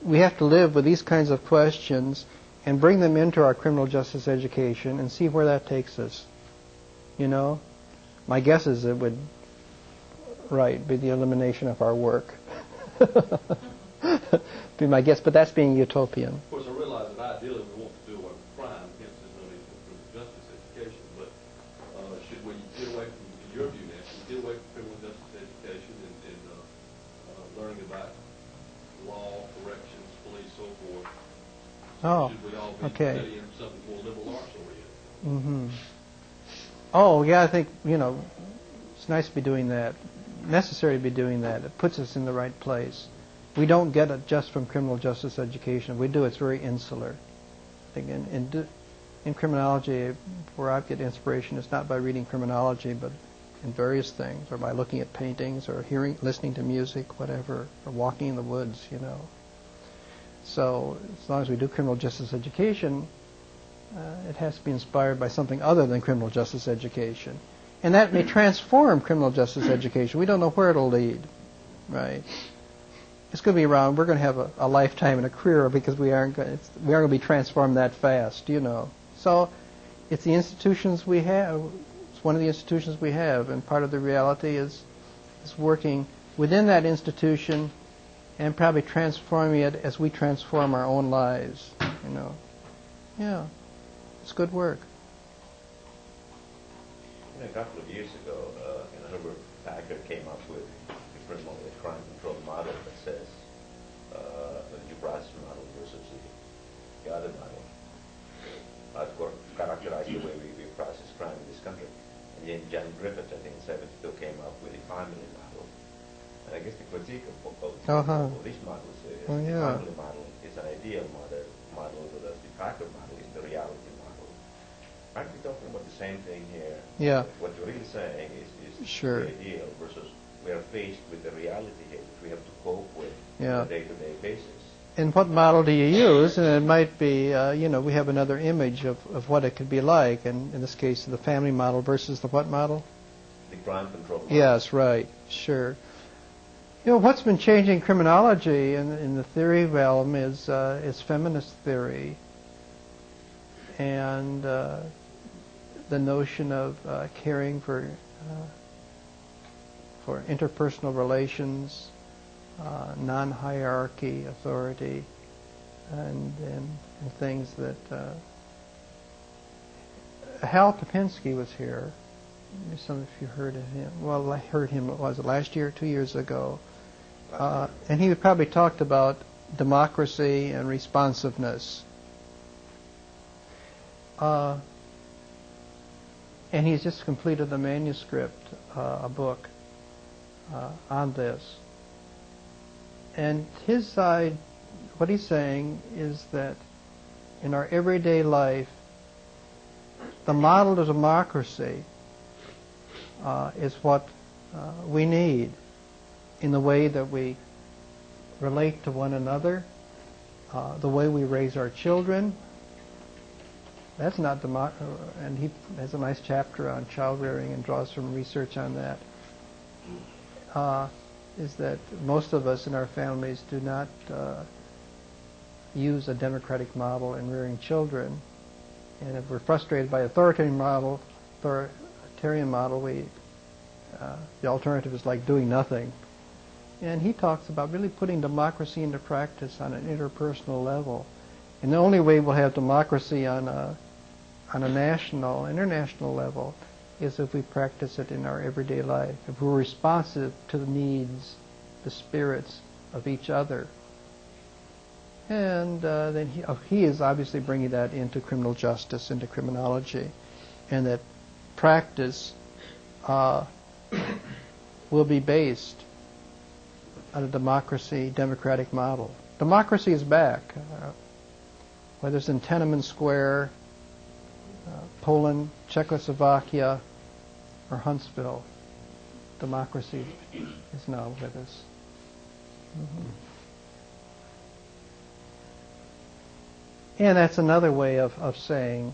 We have to live with these kinds of questions and bring them into our criminal justice education and see where that takes us. My guess is it would, be the elimination of our work. Be my guess, but that's being utopian. Of course, I realize that ideally we want to do away with crime, hence there's no need for criminal justice education, but should we get away from, in your view now, should we get away from criminal justice education and learning about law, corrections, police, so forth? Oh, should we all be okay. studying something more liberal arts oriented? Oh, yeah, I think, it's nice to be doing that. Necessary to be doing that. It puts us in the right place. We don't get it just from criminal justice education. We do. It's very insular. I think in criminology, where I get inspiration is not by reading criminology, but in various things, or by looking at paintings, or listening to music, whatever, or walking in the woods, So as long as we do criminal justice education, it has to be inspired by something other than criminal justice education. And that may transform criminal justice education. We don't know where it'll lead, right? It's going to be around. We're going to have a lifetime and a career because we aren't going to be transformed that fast, So it's the institutions we have. It's one of the institutions we have, and part of the reality is working within that institution and probably transforming it as we transform our own lives, Yeah. It's good work. A couple of years ago, Herbert Packard came up with a crime control model that says the due process model versus the other model to characterize the way we process crime in this country. And then John Griffith, I think in 72, came up with the family model. And I guess the critique of these models is the family model is an ideal model, whereas the Packard model is the reality model. Aren't we talking about the same thing here? Yeah. What you're really saying is Sure. the ideal versus we are faced with the reality here, which we have to cope with Yeah. on a day-to-day basis. And what model do you use? And it might be, we have another image of what it could be like. And in this case, the family model versus the what model? The crime control model. Yes, right. Sure. What's been changing criminology in the theory realm is feminist theory and the notion of caring for interpersonal relations, non-hierarchy, authority, and things that Hal Kopinski was here. Some of you heard of him. Well, I heard him, was it last year or 2 years ago? And he probably talked about democracy and responsiveness. And he's just completed a manuscript, a book on this. And his side, what he's saying is that in our everyday life, the model of democracy is what we need in the way that we relate to one another, the way we raise our children. That's not and he has a nice chapter on child rearing and draws from research on that. Is that most of us in our families do not use a democratic model in rearing children, and if we're frustrated by authoritarian model, the alternative is like doing nothing. And he talks about really putting democracy into practice on an interpersonal level. And the only way we'll have democracy on a national, international level is if we practice it in our everyday life, if we're responsive to the needs, the spirits of each other. And then he is obviously bringing that into criminal justice, into criminology, and that practice will be based on a democratic model. Democracy is back. Whether it's in Tiananmen Square, Poland, Czechoslovakia, or Huntsville, democracy is now with us. Mm-hmm. And that's another way of saying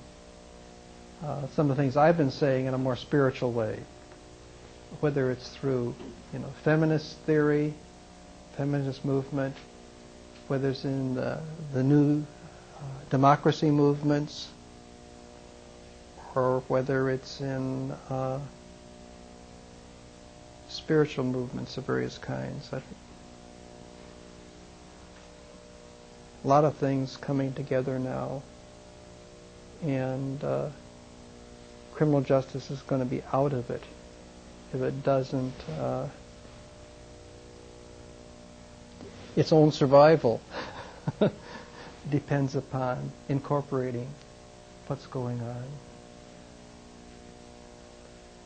some of the things I've been saying in a more spiritual way, whether it's through feminist theory, feminist movement, whether it's in the new democracy movements, or whether it's in spiritual movements of various kinds. I think a lot of things coming together now, and criminal justice is going to be out of it if it doesn't. Its own survival depends upon incorporating what's going on.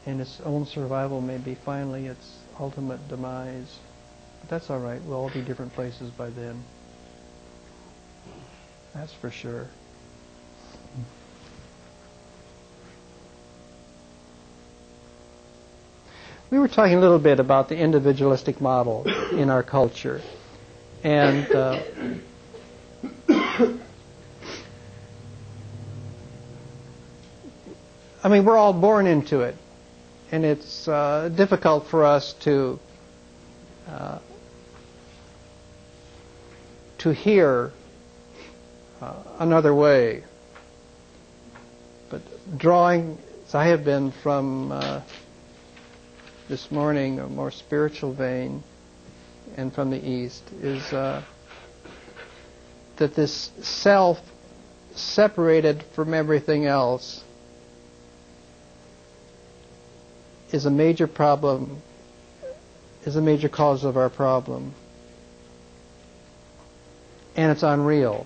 And its own survival may be finally its ultimate demise. But that's all right. We'll all be different places by then. That's for sure. We were talking a little bit about the individualistic model in our culture. And we're all born into it. And it's difficult for us to hear another way. But drawing, as I have been from this morning, a more spiritual vein, and from the East, is that this self separated from everything else is a major problem, is a major cause of our problem. And it's unreal.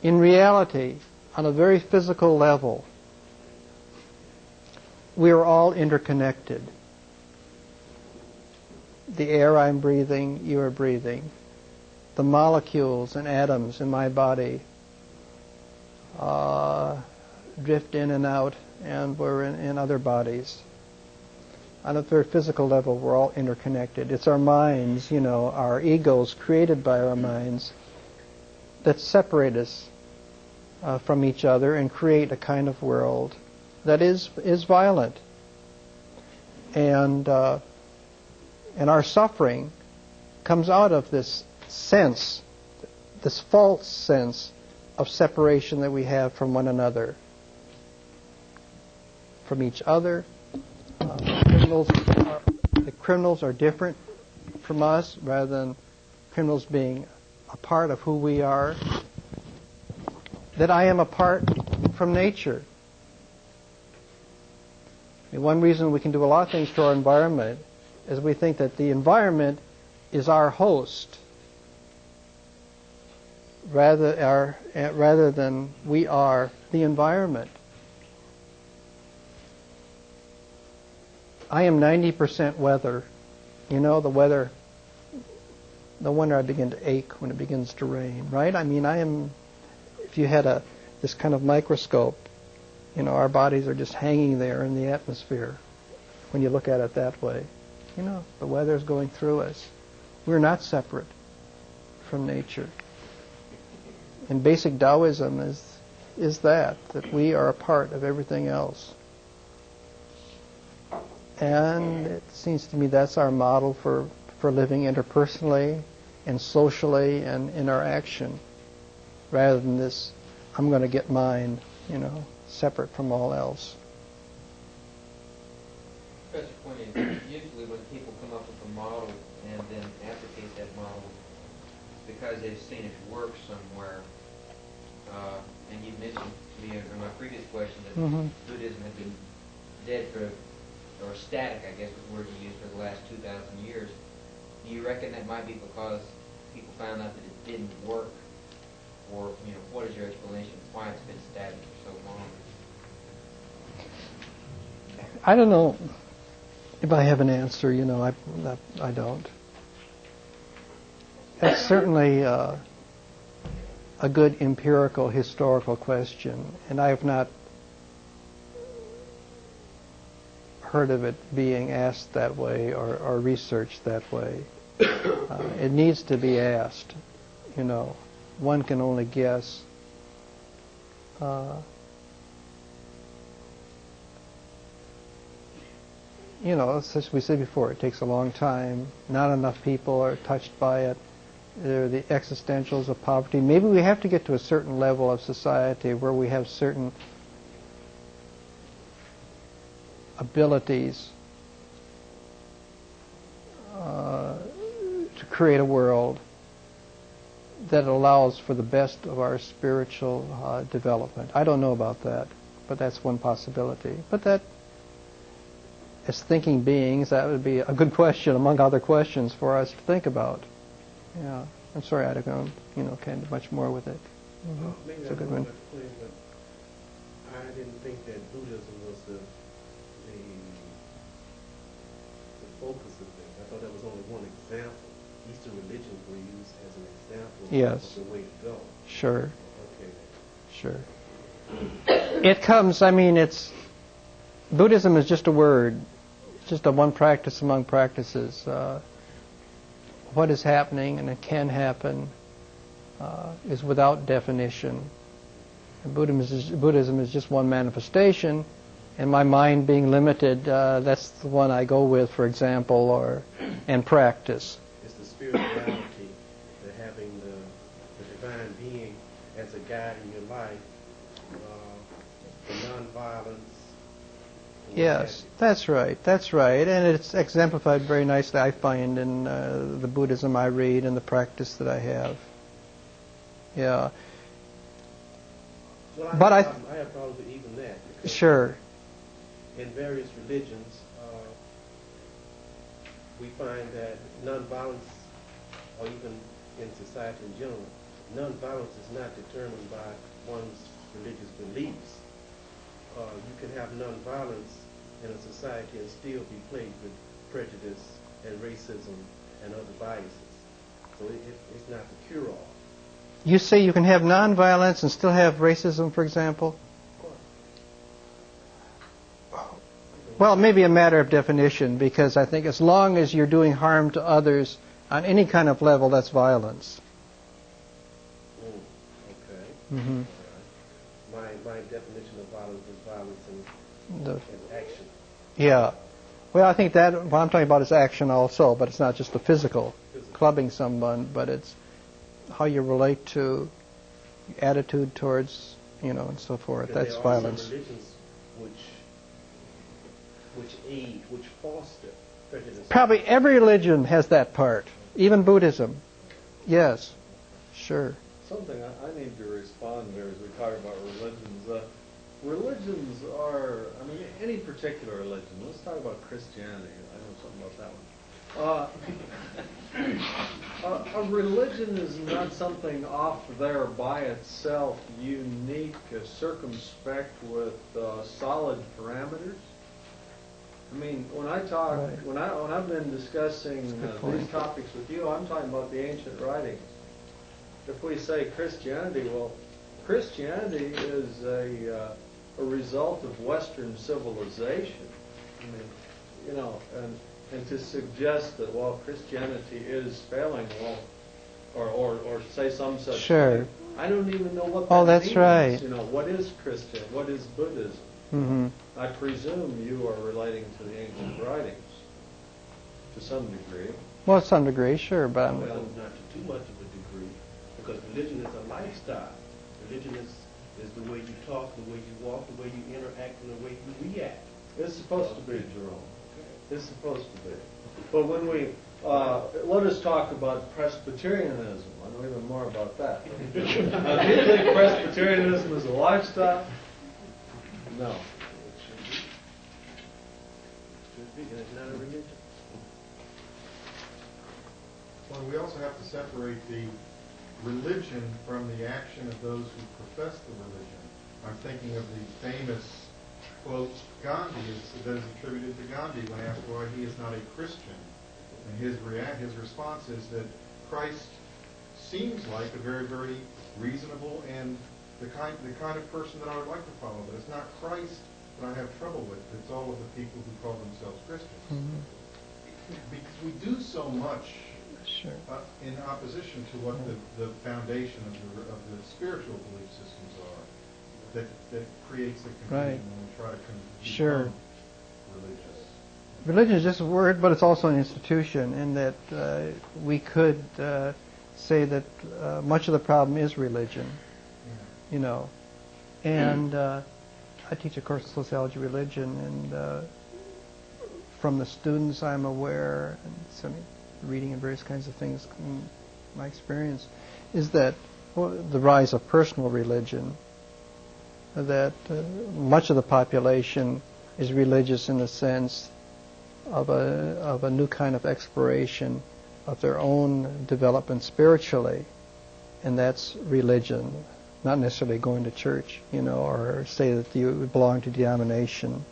In reality, on a very physical level, we are all interconnected. The air I'm breathing, you are breathing. The molecules and atoms in my body drift in and out, and we're in other bodies. On a very physical level, we're all interconnected. It's our minds, our egos created by our minds that separate us from each other and create a kind of world that is violent. And our suffering comes out of this sense, this false sense of separation that we have from one another, from each other. The criminals are different from us, rather than criminals being a part of who we are. That I am apart from nature. One reason we can do a lot of things to our environment is we think that the environment is our host, rather than we are the environment. I am 90% weather. The weather, no wonder I begin to ache when it begins to rain, right? I am, if you had this kind of microscope, our bodies are just hanging there in the atmosphere when you look at it that way. The weather's going through us. We're not separate from nature. And basic Taoism is that we are a part of everything else. And it seems to me that's our model for living interpersonally and socially and in our action, rather than this, I'm going to get mine, separate from all else. Professor Quinney, usually when people come up with a model and then advocate that model, it's because they've seen it work somewhere. And you mentioned to me in my previous question that Buddhism had been dead or static, I guess was the word you used, for the last 2,000 years. Do you reckon that might be because people found out that it didn't work? Or, what is your explanation of why it's been static for so long? I don't know if I have an answer, I don't. That's certainly a good empirical, historical question, and I have not heard of it being asked that way or researched that way. It needs to be asked. One can only guess. As we said before, it takes a long time. Not enough people are touched by it. There are the existentials of poverty. Maybe we have to get to a certain level of society where we have certain abilities to create a world that allows for the best of our spiritual development. I don't know about that, but that's one possibility. But that, as thinking beings, that would be a good question among other questions for us to think about. Yeah, I'm sorry I don't kind of much more with it. Maybe it's a good one. I didn't think that Buddhism was the focus of things. I thought that was only one example. Eastern religions were used as an example of the way to go. Sure. Okay. Sure. It comes, Buddhism is just a word, just a one practice among practices. What is happening and it can happen is without definition. And Buddhism is just one manifestation, and my mind being limited, that's the one I go with, for example, and practice. It's the spirituality, the having the divine being as a guide in your life, the nonviolence. Yes, that's right, and it's exemplified very nicely, I find, in the Buddhism I read and the practice that I have. Yeah. Well, I have problems with even that. Sure. In various religions, we find that nonviolence, or even in society in general, nonviolence is not determined by one's religious beliefs. You can have nonviolence in a society and still be plagued with prejudice and racism and other biases. So it's not the cure-all. You say you can have nonviolence and still have racism, for example? Well, it may be a matter of definition, because I think as long as you're doing harm to others on any kind of level, that's violence. Okay. Mm-hmm. My definition of violence is violence in action. Yeah. Well, I think that what I'm talking about is action also, but it's not just the physical, clubbing someone, but it's how you relate to attitude towards, and so forth. Because That's there violence. are some religions which foster prejudice. Probably every religion has that part, even Buddhism. Yes, sure. Something I need to respond there as we talk about religions. Religions are, any particular religion. Let's talk about Christianity. I know something about that one. A religion is not something off there by itself, unique, circumspect with solid parameters. When I talk, Right. when I've been discussing these topics with you, I'm talking about the ancient writings. If we say Christianity, well, Christianity is a result of Western civilization. And to suggest that, well, Christianity is failing, or say some such Sure. thing, I don't even know what that Oh, that's means. right. What is Christian? What is Buddhism? Mm-hmm. I presume you are relating to the ancient writings to some degree. Well, to some degree, sure, but Well, not to too much of a degree, because religion is a lifestyle. Religion is the way you talk, the way you walk, the way you interact, and the way you react. It's supposed to be, Jerome. It's supposed to be. But when we let us talk about Presbyterianism. I know even more about that. Do you think Presbyterianism is a lifestyle? No. It should be. It's not a religion. Well, we also have to separate the religion from the action of those who profess the religion. I'm thinking of the famous quote Gandhi that is attributed to Gandhi when asked why he is not a Christian. And his response is that Christ seems like a very, very reasonable and the kind of person that I would like to follow. But it's not Christ that I have trouble with. It's all of the people who call themselves Christians. Mm-hmm. Because we do so much Sure. in opposition to what the foundation of the spiritual belief systems are, that creates the confusion Right. when we try to Sure. become religious. Religion is just a word, but it's also an institution, in that we could say that much of the problem is religion. Yeah. And I teach a course of sociology of religion, and from the students I'm aware, and some reading and various kinds of things, in my experience, is that the rise of personal religion, that much of the population is religious in the sense of a new kind of exploration of their own development spiritually, and that's religion, not necessarily going to church, or say that you belong to denomination.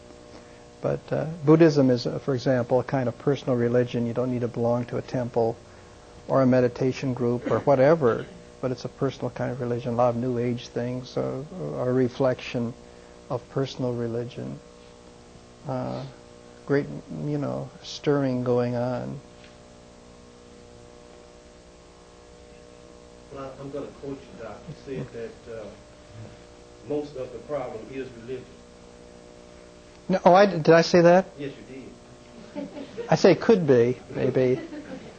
But Buddhism is, for example, a kind of personal religion. You don't need to belong to a temple or a meditation group or whatever, but it's a personal kind of religion. A lot of New Age things are a reflection of personal religion. Great, stirring going on. Well, I'm going to quote you, Doc. You said that most of the problem is religion. No, did I say that? Yes, you did. I say could be, maybe.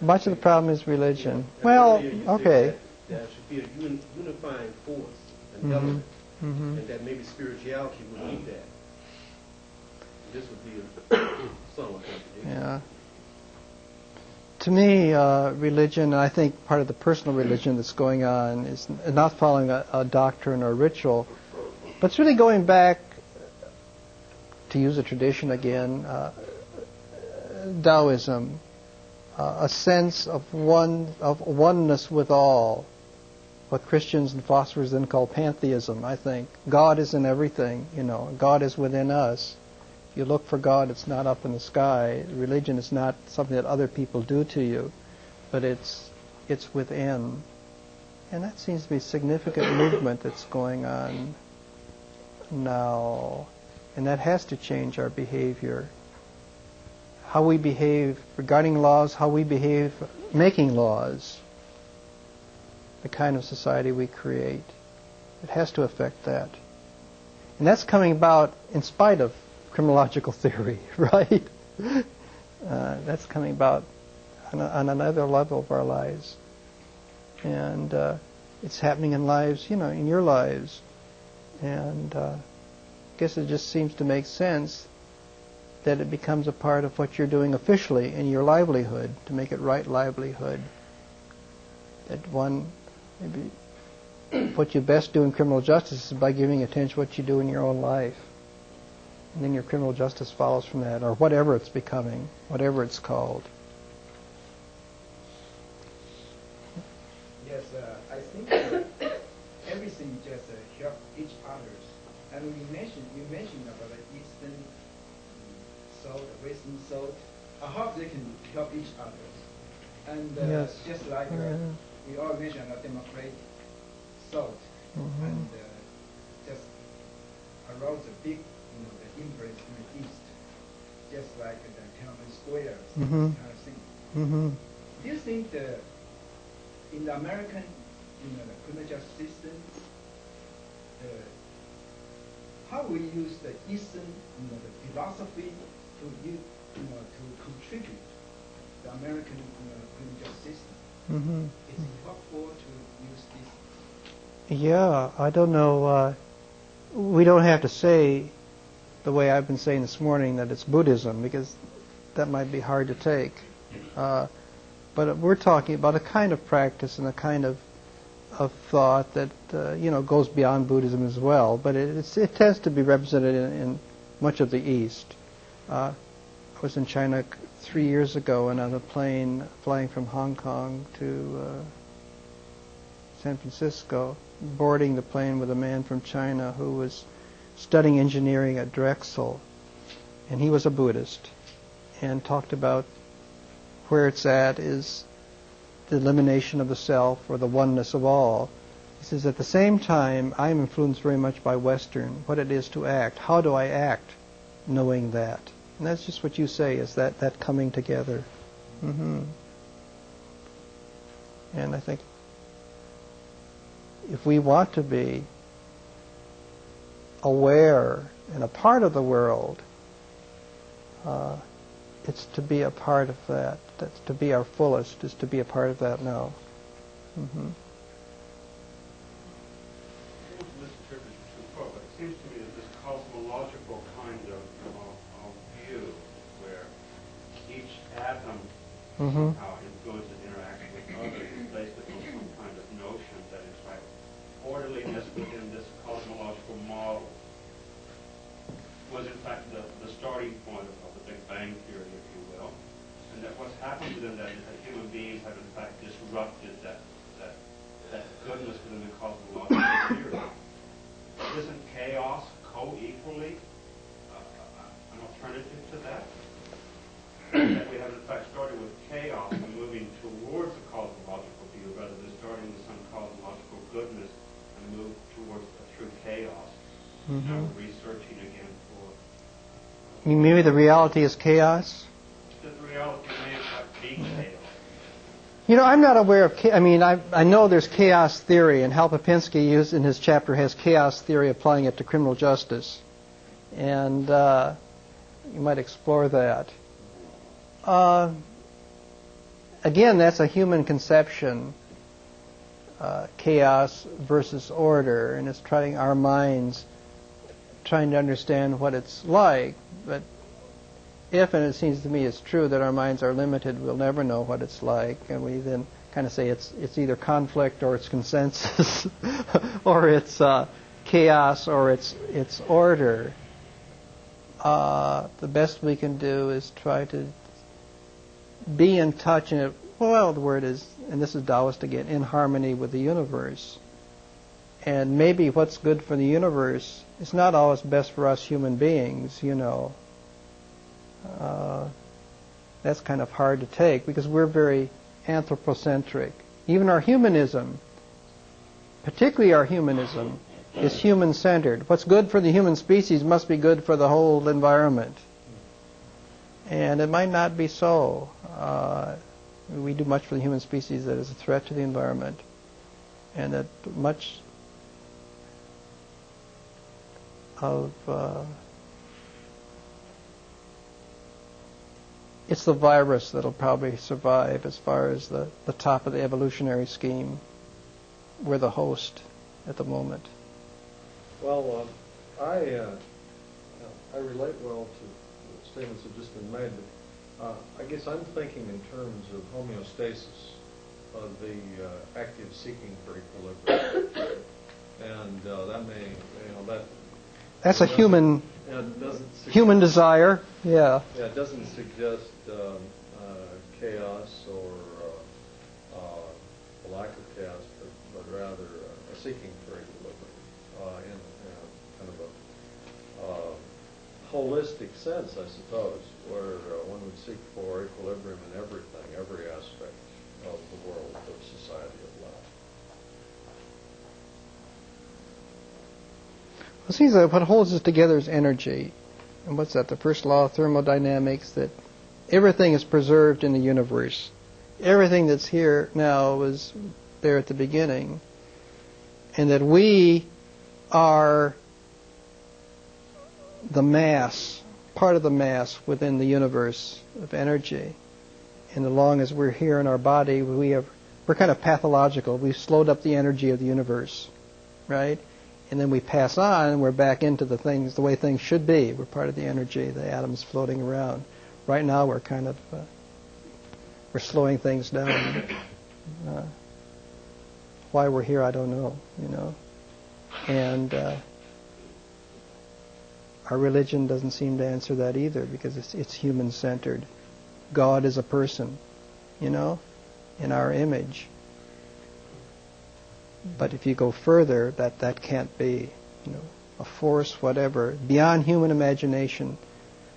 Much of the problem is religion. Well, Earlier you okay. said that there should be a unifying force, an element, Mm-hmm. and that maybe spirituality would be that. This would be a somewhat contradiction. Yeah. To me, religion, and I think part of the personal religion that's going on, is not following a doctrine or ritual, but it's really going back, to use a tradition again, Taoism, a sense of oneness with all, what Christians and philosophers then call pantheism, I think. God is in everything, God is within us. If you look for God, it's not up in the sky. Religion is not something that other people do to you, but it's within. And that seems to be a significant movement that's going on now. And that has to change our behavior. How we behave regarding laws, how we behave making laws, the kind of society we create. It has to affect that. And that's coming about in spite of criminological theory, right? That's coming about on another level of our lives. And it's happening in lives, in your lives. And I guess it just seems to make sense that it becomes a part of what you're doing officially in your livelihood, to make it right livelihood. That one, maybe what you best do in criminal justice is by giving attention to what you do in your own life. And then your criminal justice follows from that, or whatever it's becoming, whatever it's called. Yes, I think everything just help each others. And you mentioned about the Eastern thought, Western thought, how they can help each other. And Yes. just like we all mentioned a democratic thought, and just arouse a big, the influence in the East, just like the Tiananmen Square, kind of thing. Do you think in the American, the criminal justice system, how we use the Eastern, the philosophy to contribute the American criminal justice system? Is it helpful to use this? Yeah, I don't know. We don't have to say the way I've been saying this morning that it's Buddhism, because that might be hard to take. But we're talking about a kind of practice and a kind of thought that goes beyond Buddhism as well. But it tends to be represented in much of the East. I was in China 3 years ago, and on a plane flying from Hong Kong to San Francisco, boarding the plane with a man from China who was studying engineering at Drexel, and he was a Buddhist, and talked about where it's at is the elimination of the self, or the oneness of all. He says, at the same time, I'm influenced very much by Western, what it is to act. How do I act knowing that? And that's just what you say, is that coming together. And I think if we want to be aware and a part of the world, it's to be a part of that. That's to be our fullest, is to be a part of that now. It seems to me that this cosmological kind of view, where each atom somehow influences interaction with others, is based upon some kind of notion that in fact orderliness within this cosmological model was in fact the starting point of the Big Bang Theory, if you will, and that what's happened within that is that human beings have in fact disrupted that goodness within the cosmological theory. Isn't chaos co-equally an alternative to that? That we have in fact started with chaos and moving towards a cosmological view rather than starting with some cosmological goodness and move towards a true chaos. Now we're researching again for... Maybe the reality is chaos? That the reality may in fact be chaos. I'm not aware of... I know there's chaos theory, and Hal Popinski in his chapter has chaos theory, applying it to criminal justice. And you might explore that. Again, that's a human conception, chaos versus order, and it's our minds trying to understand what it's like. But if, and it seems to me it's true, that our minds are limited, we'll never know what it's like, and we then kind of say it's either conflict or it's consensus, or it's chaos or it's order. The best we can do is try to be in touch, and well, the word is, and this is Taoist again, in harmony with the universe. And maybe what's good for the universe is not always best for us human beings, you know. That's kind of hard to take because we're very anthropocentric. Even our humanism, particularly our humanism, is human-centered. What's good for the human species must be good for the whole environment. And it might not be so. We do much for the human species that is a threat to the environment. And that much of it's the virus that'll probably survive as far as the top of the evolutionary scheme. We're the host at the moment. Well, I relate well to the statements that have just been made, but I guess I'm thinking in terms of homeostasis, of the active seeking for equilibrium, and that may, that's a human desire. Yeah. Yeah, it doesn't suggest chaos or a lack of chaos, but rather a seeking for equilibrium in kind of a holistic sense, I suppose, where one would seek for equilibrium in everything, every aspect of the world, of society, of life. Well, see, what holds us together is energy. And what's that? The first law of thermodynamics, that everything is preserved in the universe. Everything that's here now was there at the beginning. And that we are the mass, part of the mass within the universe of energy. And as long as we're here in our body, we're kind of pathological. We've slowed up the energy of the universe, right? And then we pass on, and we're back into the things, the way things should be. We're part of the energy, the atoms floating around. Right now, we're kind of we're slowing things down. Why we're here, I don't know. You know, and our religion doesn't seem to answer that either, because it's human-centered. God is a person, you know, in our image. But if you go further, that can't be, you know, a force, whatever, beyond human imagination.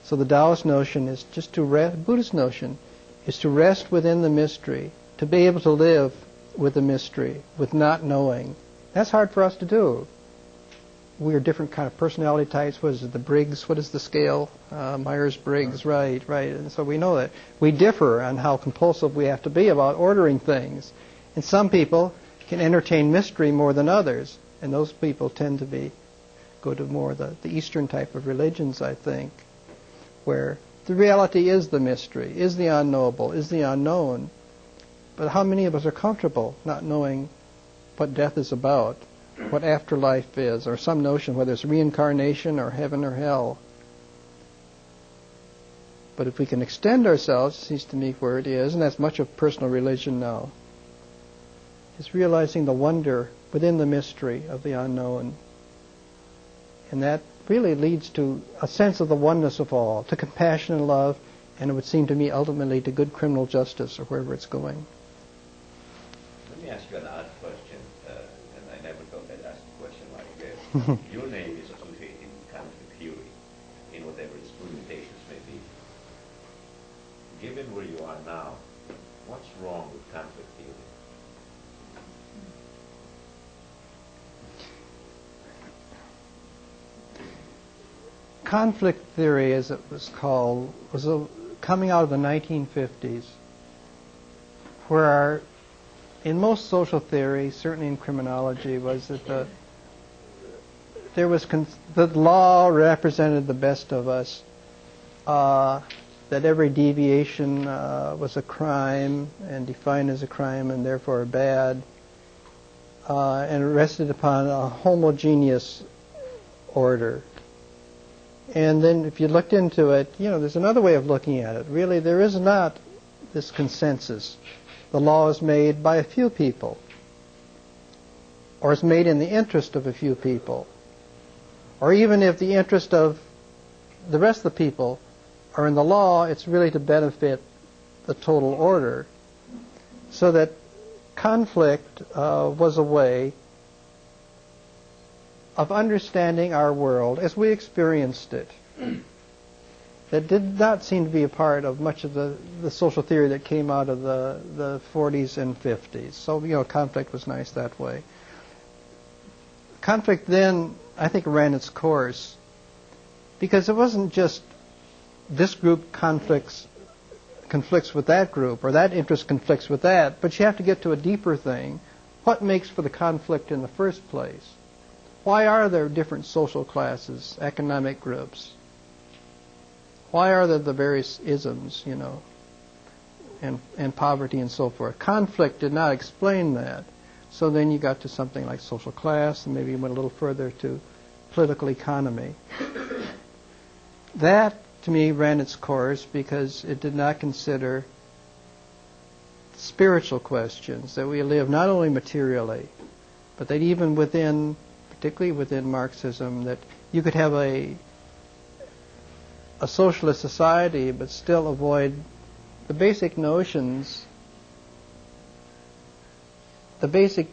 So the Taoist notion is just to rest, Buddhist notion is to rest within the mystery, to be able to live with the mystery, with not knowing. That's hard for us to do. We are different kind of personality types. What is it, the Briggs? What is the scale? Myers-Briggs, right. And so we know that. We differ on how compulsive we have to be about ordering things. And some people can entertain mystery more than others, and those people tend to go to more the Eastern type of religions, I think, where the reality is the mystery, is the unknowable, is the unknown. But how many of us are comfortable not knowing what death is about, what afterlife is, or some notion whether it's reincarnation or heaven or hell? But if we can extend ourselves, it seems to me where it is, and that's much of personal religion now, is realizing the wonder within the mystery of the unknown. And that really leads to a sense of the oneness of all, to compassion and love, and it would seem to me ultimately to good criminal justice, or wherever it's going. Let me ask you an odd question, and I never thought I'd ask a question like this. Your name is associated with conflict theory, in whatever its limitations may be. Given where you are now, what's wrong with conflict theory? Conflict theory, as it was called, was coming out of the 1950s, where in most social theory, certainly in criminology, was that the law represented the best of us, that every deviation was a crime and defined as a crime and therefore bad, and it rested upon a homogeneous order. And then if you looked into it, you know, there's another way of looking at it. Really, there is not this consensus. The law is made by a few people, or is made in the interest of a few people. Or even if the interest of the rest of the people are in the law, it's really to benefit the total order. So that conflict was a way of understanding our world as we experienced it. That did not seem to be a part of much of the social theory that came out of the 40s and 50s. So, conflict was nice that way. Conflict then, I think, ran its course because it wasn't just this group conflicts with that group, or that interest conflicts with that, but you have to get to a deeper thing. What makes for the conflict in the first place? Why are there different social classes, economic groups? Why are there the various isms, and poverty and so forth? Conflict did not explain that. So then you got to something like social class, and maybe you went a little further to political economy. That, to me, ran its course because it did not consider spiritual questions, that we live not only materially, but that even within, particularly within Marxism, that you could have a socialist society but still avoid the basic notions, the basic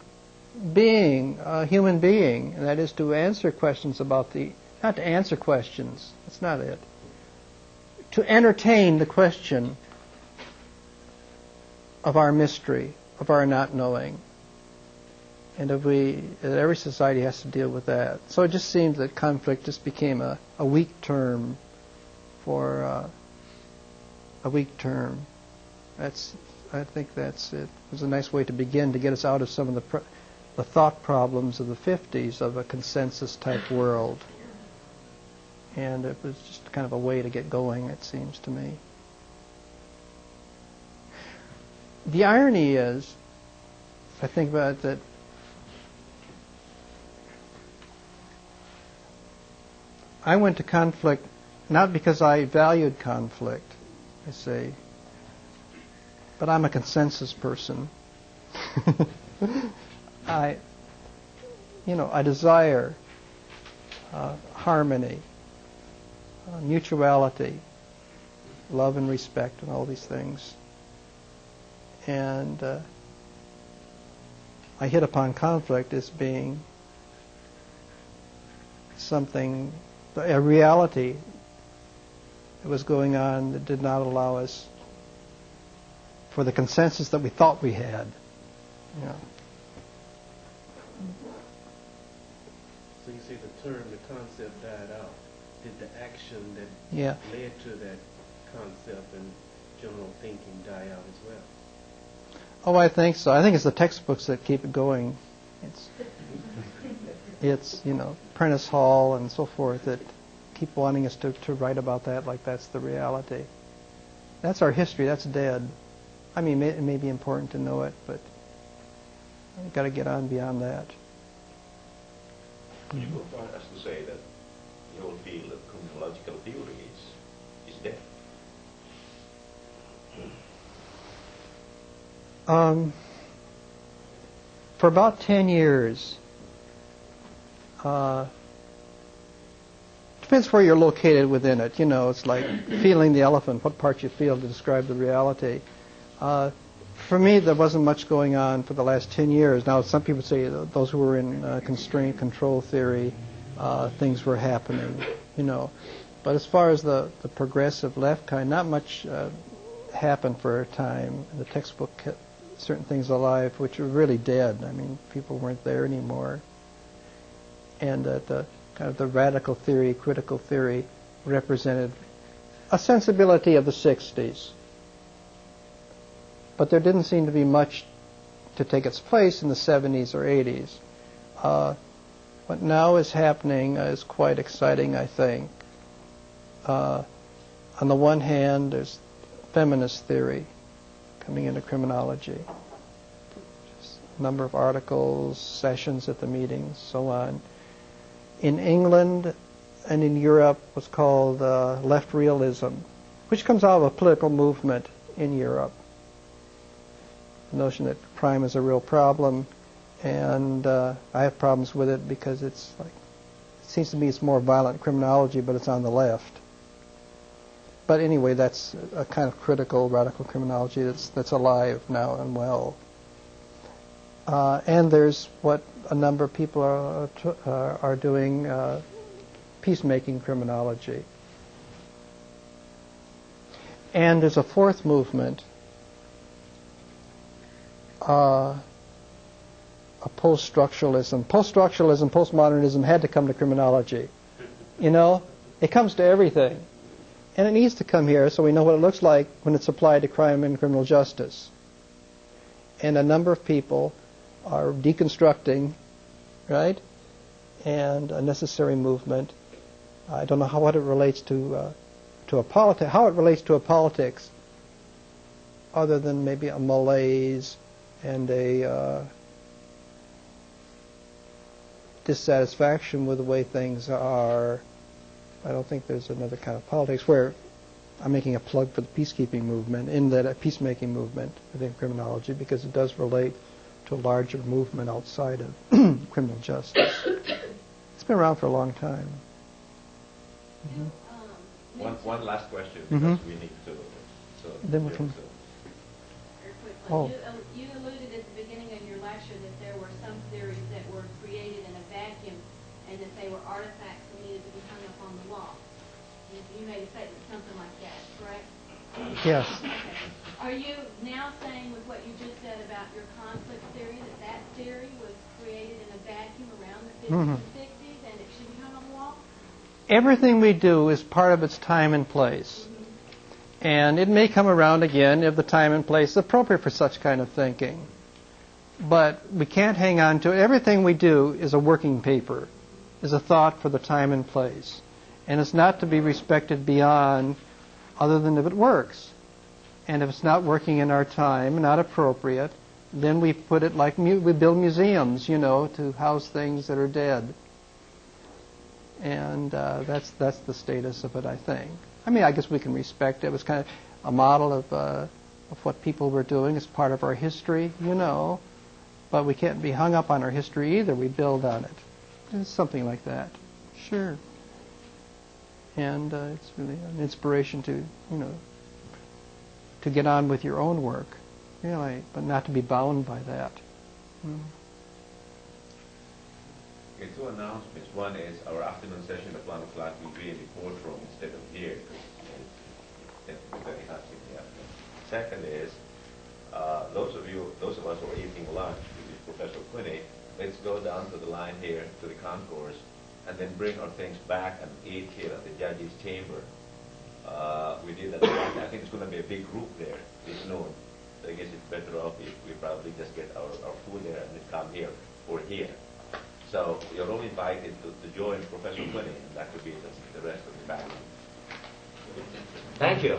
being, human being, and that is to answer questions about not to answer questions, that's not it, to entertain the question of our mystery, of our not knowing. And that every society has to deal with that. So it just seems that conflict just became a weak term for a weak term. I think that's it. It was a nice way to begin to get us out of some of the thought problems of the 50s of a consensus type world. And it was just kind of a way to get going, it seems to me. The irony is, if I think about it, that I went to conflict not because I valued conflict, I say, but I'm a consensus person. I desire harmony, mutuality, love and respect, and all these things. And I hit upon conflict as being something, a reality that was going on that did not allow us for the consensus that we thought we had. So you say the concept died out. Did the action that led to that concept and general thinking die out as well? Oh, I think so. I think it's the textbooks that keep it going. It's Prentice Hall and so forth that keep wanting us to write about that like that's the reality. That's our history. That's dead. I mean, it may be important to know it, but you've got to get on beyond that. You go far as to say that the whole field of criminological theory is dead. For about 10 years, depends where you're located within it. It's like feeling the elephant, what part you feel to describe the reality. For me, there wasn't much going on for the last 10 years. Now, some people say those who were in constraint control theory, things were happening, But as far as the progressive left kind, not much happened for a time. The textbook kept certain things alive, which were really dead. I mean, people weren't there anymore. And the kind of the radical theory, critical theory, represented a sensibility of the 60s. But there didn't seem to be much to take its place in the 70s or 80s. What now is happening is quite exciting, I think. On the one hand, there's feminist theory coming into criminology. Just a number of articles, sessions at the meetings, so on. In England and in Europe, what's called left realism, which comes out of a political movement in Europe. The notion that crime is a real problem, and I have problems with it because it seems to me it's more violent criminology, but it's on the left. But anyway, that's a kind of critical radical criminology that's alive now and well. And there's what a number of people are doing, peacemaking criminology. And there's a fourth movement, a post-structuralism. Post-structuralism, postmodernism had to come to criminology. You know, it comes to everything. And it needs to come here so we know what it looks like when it's applied to crime and criminal justice. And a number of people are deconstructing, right? And a necessary movement. I don't know what it relates to a how it relates to a politics, other than maybe a malaise and a dissatisfaction with the way things are. I don't think there's another kind of politics where I'm making a plug for the peacekeeping movement, in that a peacemaking movement within criminology, because it does relate to a larger movement outside of criminal justice. It's been around for a long time. Mm-hmm. One last question, Mm-hmm. because we need to. Then we can. Very quickly. Oh. You alluded at the beginning of your lecture that there were some theories that were created in a vacuum and that they were artifacts that needed to be hung up on the wall. You made a statement, something like that, correct? Yes. Okay. Are you now saying with what you just said about your conflict theory that theory was created in a vacuum around the 50s Mm-hmm. and 60s and it should be hung on the wall? Everything we do is part of its time and place. And it may come around again if the time and place is appropriate for such kind of thinking. But we can't hang on to it. Everything we do is a working paper, is a thought for the time and place. And it's not to be respected beyond, other than if it works. And if it's not working in our time, not appropriate, then we put it like we build museums, you know, to house things that are dead. And that's the status of it, I think. I mean, I guess we can respect it. It was kind of a model of what people were doing as part of our history, you know. But we can't be hung up on our history either. We build on it. It's something like that. Sure. And it's really an inspiration to, you know, to get on with your own work, really, but not to be bound by that. Okay, two announcements. One is our afternoon session at 1 o'clock will be in the courtroom instead of here. It's very hot in the afternoon. Second is, those of us who are eating lunch with Professor Quinney, let's go down to the line here to the concourse and then bring our things back and eat here at the judge's chamber. We did that. I think it's going to be a big group there this noon. So I guess it's better off if we probably just get our food there and then come here or here. So you're all invited to join Professor Quinney, and that could be the rest of the faculty. Thank you.